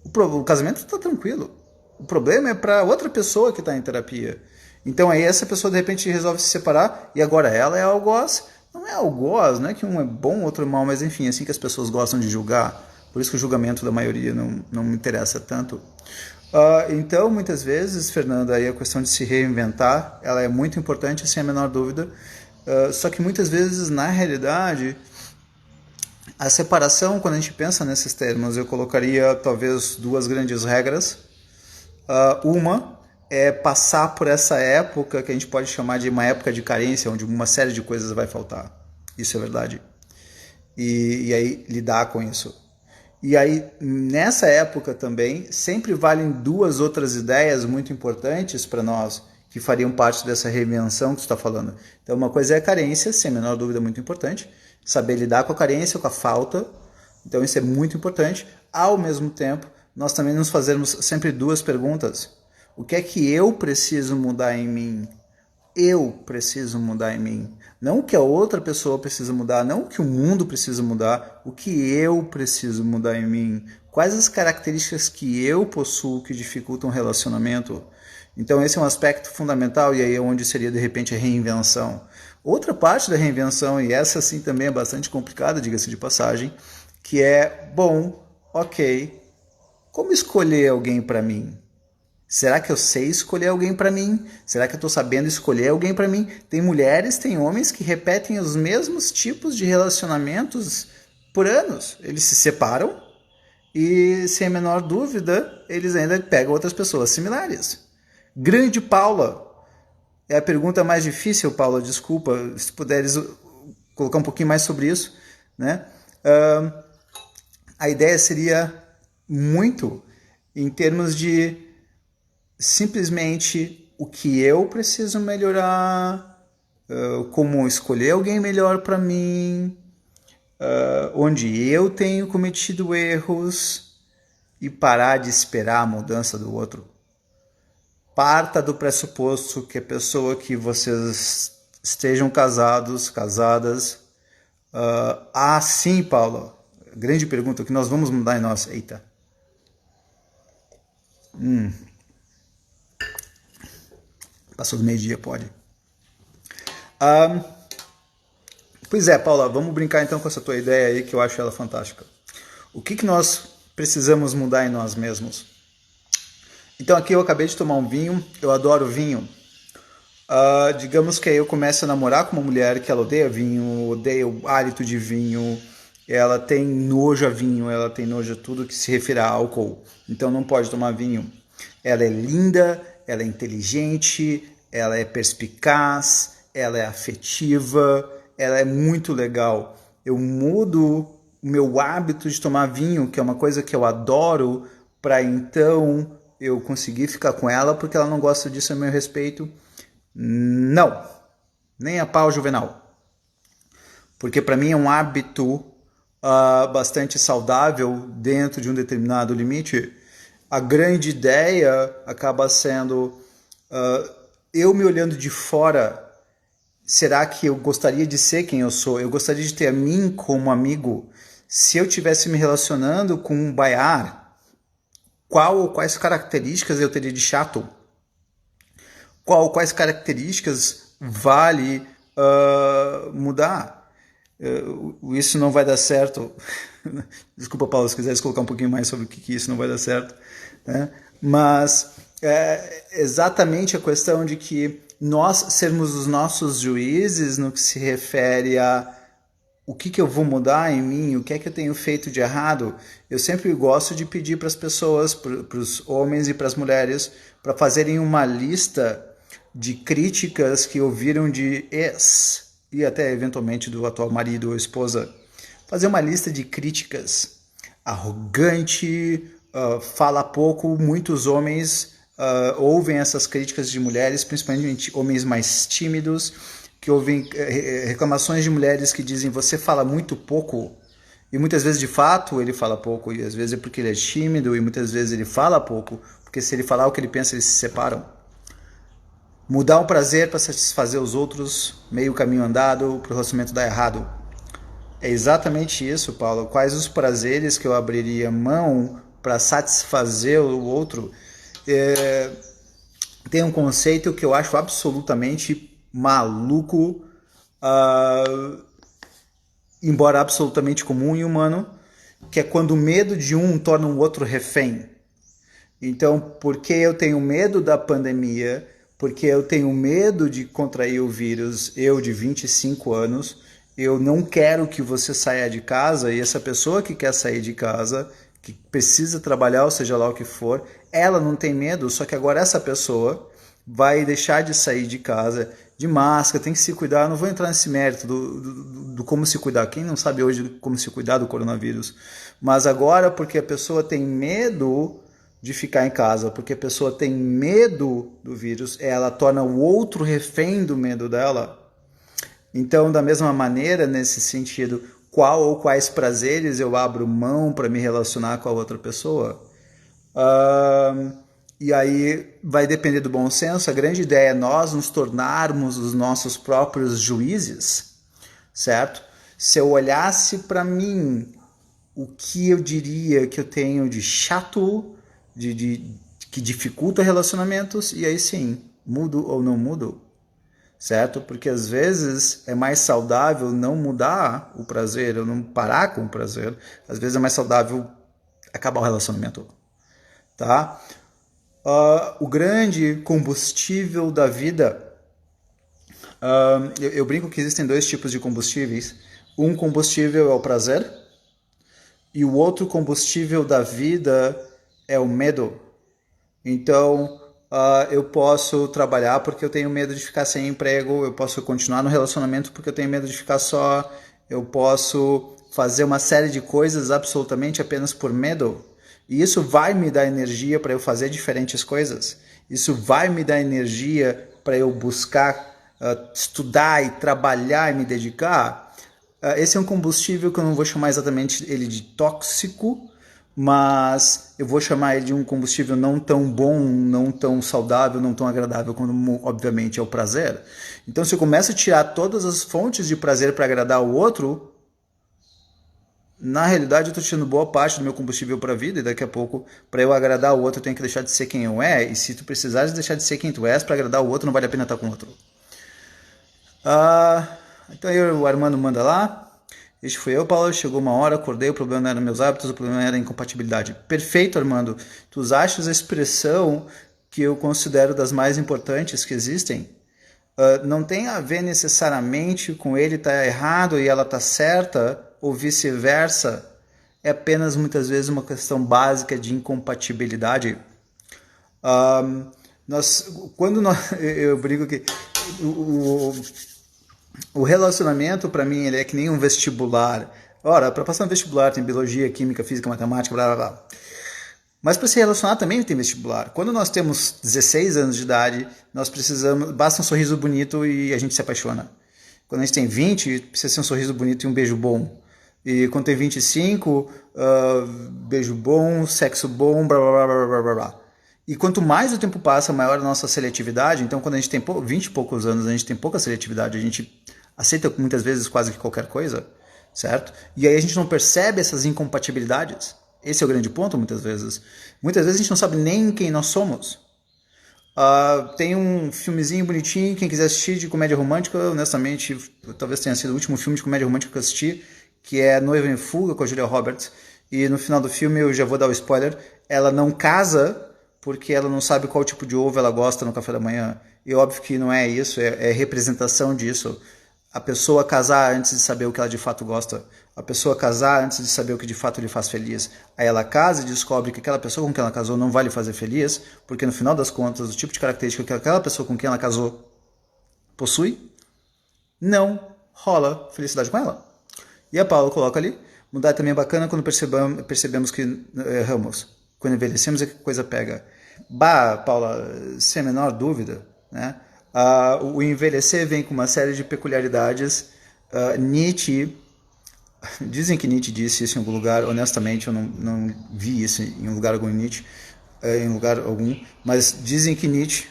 O casamento está tranquilo. O problema é para outra pessoa que está em terapia. Então aí essa pessoa de repente resolve se separar e agora ela é algoz. Não é algoz, não é que um é bom, outro é mau, mas enfim, é assim que as pessoas gostam de julgar. Por isso que o julgamento da maioria não me interessa tanto. Então, muitas vezes, Fernanda, aí a questão de se reinventar, ela é muito importante, sem a menor dúvida. Só que muitas vezes, na realidade, a separação, quando a gente pensa nesses termos, eu colocaria talvez 2 grandes regras. Uma é passar por essa época que a gente pode chamar de uma época de carência, onde uma série de coisas vai faltar. Isso é verdade. E aí lidar com isso. E aí, nessa época também, sempre valem 2 outras ideias muito importantes para nós, que fariam parte dessa reinvenção que você está falando. Então, uma coisa é a carência, sem a menor dúvida, muito importante. Saber lidar com a carência, com a falta. Então, isso é muito importante. Ao mesmo tempo, nós também nos fazermos sempre 2 perguntas. O que é que eu preciso mudar em mim? Eu preciso mudar em mim. Não o que a outra pessoa precisa mudar, não o que o mundo precisa mudar, o que eu preciso mudar em mim. Quais as características que eu possuo que dificultam o relacionamento? Então esse é um aspecto fundamental e aí é onde seria de repente a reinvenção. Outra parte da reinvenção, e essa sim também é bastante complicada, diga-se de passagem, que é, bom, ok, como escolher alguém para mim? Será que eu sei escolher alguém para mim? Será que eu estou sabendo escolher alguém para mim? Tem mulheres, tem homens que repetem os mesmos tipos de relacionamentos por anos. Eles se separam e, sem a menor dúvida, eles ainda pegam outras pessoas similares. Grande Paula. É a pergunta mais difícil, Paula, desculpa. Se puderes colocar um pouquinho mais sobre isso, né? A ideia seria muito em termos de simplesmente o que eu preciso melhorar, como escolher alguém melhor para mim, onde eu tenho cometido erros e parar de esperar a mudança do outro. Parta do pressuposto que a pessoa que vocês estejam casados, casadas. Sim, Paula. Grande pergunta, o que nós vamos mudar em nós? Eita. Passou do meio-dia, pode. Pois é, Paula, vamos brincar então com essa tua ideia aí, que eu acho ela fantástica. O que nós precisamos mudar em nós mesmos? Então aqui eu acabei de tomar um vinho, eu adoro vinho. Digamos que aí eu começo a namorar com uma mulher que ela odeia vinho, odeia o hálito de vinho, ela tem nojo a vinho, ela tem nojo a tudo que se refere a álcool, então não pode tomar vinho. Ela é linda, ela é inteligente, ela é perspicaz, ela é afetiva, ela é muito legal. Eu mudo o meu hábito de tomar vinho, que é uma coisa que eu adoro, para então eu conseguir ficar com ela, porque ela não gosta disso a meu respeito. Não, nem a pau, Juvenal. Porque para mim é um hábito bastante saudável dentro de um determinado limite. A grande ideia acaba sendo eu me olhando de fora. Será que eu gostaria de ser quem eu sou? Eu gostaria de ter a mim como amigo? Se eu estivesse me relacionando com um baiar, quais características eu teria de chato? Quais características vale mudar? Isso não vai dar certo. Desculpa, Paulo, se quiseres colocar um pouquinho mais sobre o que isso não vai dar certo. Né? Mas é exatamente a questão de que nós sermos os nossos juízes no que se refere a o que eu vou mudar em mim, o que é que eu tenho feito de errado. Eu sempre gosto de pedir para as pessoas, para os homens e para as mulheres, para fazerem uma lista de críticas que ouviram de ex e até eventualmente do atual marido ou esposa. Fazer uma lista de críticas. Arrogante, fala pouco, muitos homens ouvem essas críticas de mulheres, principalmente homens mais tímidos, que ouvem reclamações de mulheres que dizem você fala muito pouco, e muitas vezes de fato ele fala pouco, e às vezes é porque ele é tímido, e muitas vezes ele fala pouco, porque se ele falar o que ele pensa, eles se separam. Mudar o prazer para satisfazer os outros, meio caminho andado, para o relacionamento dar errado. É exatamente isso, Paulo. Quais os prazeres que eu abriria mão para satisfazer o outro? Tem um conceito que eu acho absolutamente maluco, embora absolutamente comum e humano, que é quando o medo de um torna o outro refém. Então, porque eu tenho medo da pandemia, porque eu tenho medo de contrair o vírus, eu de 25 anos, eu não quero que você saia de casa, e essa pessoa que quer sair de casa, que precisa trabalhar, ou seja lá o que for, ela não tem medo, só que agora essa pessoa vai deixar de sair de casa de máscara, tem que se cuidar. Não vou entrar nesse mérito do como se cuidar. Quem não sabe hoje como se cuidar do coronavírus? Mas agora, porque a pessoa tem medo de ficar em casa, porque a pessoa tem medo do vírus, ela torna o outro refém do medo dela. Então, da mesma maneira, nesse sentido, qual ou quais prazeres eu abro mão para me relacionar com a outra pessoa? E aí vai depender do bom senso. A grande ideia é nós nos tornarmos os nossos próprios juízes, certo? Se eu olhasse para mim, o que eu diria que eu tenho de chato, que dificulta relacionamentos, e aí sim, mudo ou não mudo, certo? Porque às vezes é mais saudável não mudar o prazer, ou não parar com o prazer. Às vezes é mais saudável acabar o relacionamento, tá? O grande combustível da vida, eu brinco que existem dois tipos de combustíveis. Um combustível é o prazer e o outro combustível da vida é o medo. Então, eu posso trabalhar porque eu tenho medo de ficar sem emprego, eu posso continuar no relacionamento porque eu tenho medo de ficar só, eu posso fazer uma série de coisas absolutamente apenas por medo. E isso vai me dar energia para eu fazer diferentes coisas. Isso vai me dar energia para eu buscar estudar e trabalhar e me dedicar. Esse é um combustível que eu não vou chamar exatamente ele de tóxico, mas eu vou chamar ele de um combustível não tão bom, não tão saudável, não tão agradável como, obviamente, é o prazer. Então, se eu começo a tirar todas as fontes de prazer para agradar o outro, na realidade eu estou tirando boa parte do meu combustível para a vida, e daqui a pouco, para eu agradar o outro, eu tenho que deixar de ser quem eu é, e se tu precisares deixar de ser quem tu és para agradar o outro, não vale a pena estar com o outro. Então o Armando manda lá. Este fui eu, Paulo. Chegou uma hora, acordei, o problema não era meus hábitos, o problema era a incompatibilidade. Perfeito, Armando. Tu achas a expressão que eu considero das mais importantes que existem? Não tem a ver necessariamente com ele estar errado e ela estar certa, ou vice-versa. É apenas muitas vezes uma questão básica de incompatibilidade. Eu brinco que o relacionamento, para mim, ele é que nem um vestibular. Ora, para passar no vestibular tem biologia, química, física, matemática, blá, blá, blá. Mas para se relacionar também tem vestibular. Quando nós temos 16 anos de idade, nós precisamos... Basta um sorriso bonito e a gente se apaixona. Quando a gente tem 20, precisa ser um sorriso bonito e um beijo bom. E quando tem 25, beijo bom, sexo bom, blá, blá, blá, blá, blá, blá. E quanto mais o tempo passa, maior a nossa seletividade. Então, quando a gente tem 20 e poucos anos, a gente tem pouca seletividade, a gente aceita muitas vezes quase que qualquer coisa, certo? E aí a gente não percebe essas incompatibilidades. Esse é o grande ponto, muitas vezes. Muitas vezes a gente não sabe nem quem nós somos. Tem um filmezinho bonitinho, quem quiser assistir, de comédia romântica, honestamente, talvez tenha sido o último filme de comédia romântica que eu assisti, que é Noiva em Fuga, com a Julia Roberts. E no final do filme, eu já vou dar o spoiler, ela não casa porque ela não sabe qual tipo de ovo ela gosta no café da manhã. E óbvio que não é isso, é representação disso. A pessoa casar antes de saber o que ela de fato gosta. A pessoa casar antes de saber o que de fato lhe faz feliz. Aí ela casa e descobre que aquela pessoa com quem ela casou não vai lhe fazer feliz, porque no final das contas, o tipo de característica que aquela pessoa com quem ela casou possui, não rola felicidade com ela. E a Paula coloca ali, mudar também é bacana quando percebemos que erramos. Quando envelhecemos é que a coisa pega. Bah, Paula, sem a menor dúvida, né? O envelhecer vem com uma série de peculiaridades. Nietzsche, dizem que Nietzsche disse isso em algum lugar, honestamente eu não vi isso em lugar algum mas dizem que Nietzsche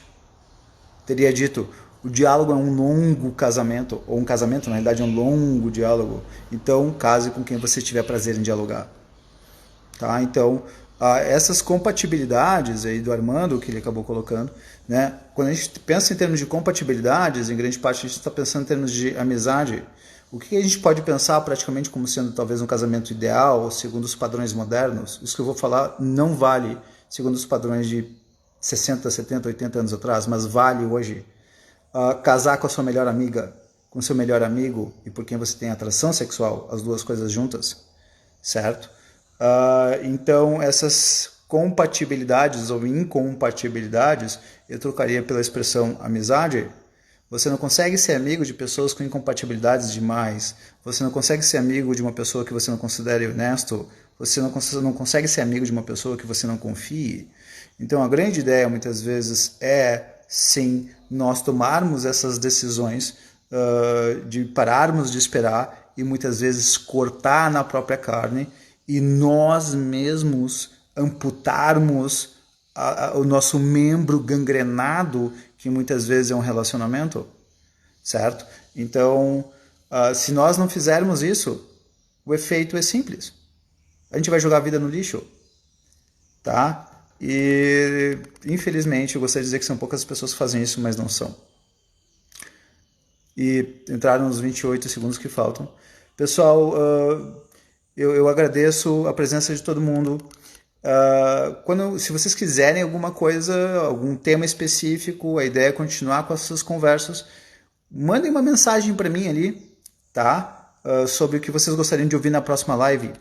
teria dito: o diálogo é um longo casamento, ou um casamento na realidade é um longo diálogo, então case com quem você tiver prazer em dialogar. Tá? Então, essas compatibilidades aí do Armando, que ele acabou colocando, né? Quando a gente pensa em termos de compatibilidades, em grande parte a gente está pensando em termos de amizade. O que a gente pode pensar praticamente como sendo talvez um casamento ideal, segundo os padrões modernos? Isso que eu vou falar não vale segundo os padrões de 60, 70, 80 anos atrás, mas vale hoje. Casar com a sua melhor amiga, com seu melhor amigo e por quem você tem atração sexual, as duas coisas juntas, certo? Então, essas compatibilidades ou incompatibilidades, eu trocaria pela expressão amizade. Você não consegue ser amigo de pessoas com incompatibilidades demais. Você não consegue ser amigo de uma pessoa que você não considere honesto. Você não consegue ser amigo de uma pessoa que você não confie. Então, a grande ideia, muitas vezes, é, sim, nós tomarmos essas decisões de pararmos de esperar e, muitas vezes, cortar na própria carne e nós mesmos amputarmos o nosso membro gangrenado, que muitas vezes é um relacionamento, certo? Então, se nós não fizermos isso, o efeito é simples. A gente vai jogar a vida no lixo, tá? E, infelizmente, eu gostaria de dizer que são poucas pessoas que fazem isso, mas não são. E entraram nos 28 segundos que faltam. Pessoal, Eu agradeço a presença de todo mundo. Se vocês quiserem alguma coisa, algum tema específico, a ideia é continuar com essas conversas, mandem uma mensagem para mim ali, tá? Sobre o que vocês gostariam de ouvir na próxima live,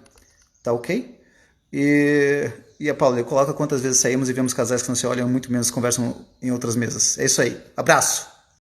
tá ok? E a Paula, coloca quantas vezes saímos e vemos casais que não se olham, muito menos conversam em outras mesas. É isso aí. Abraço!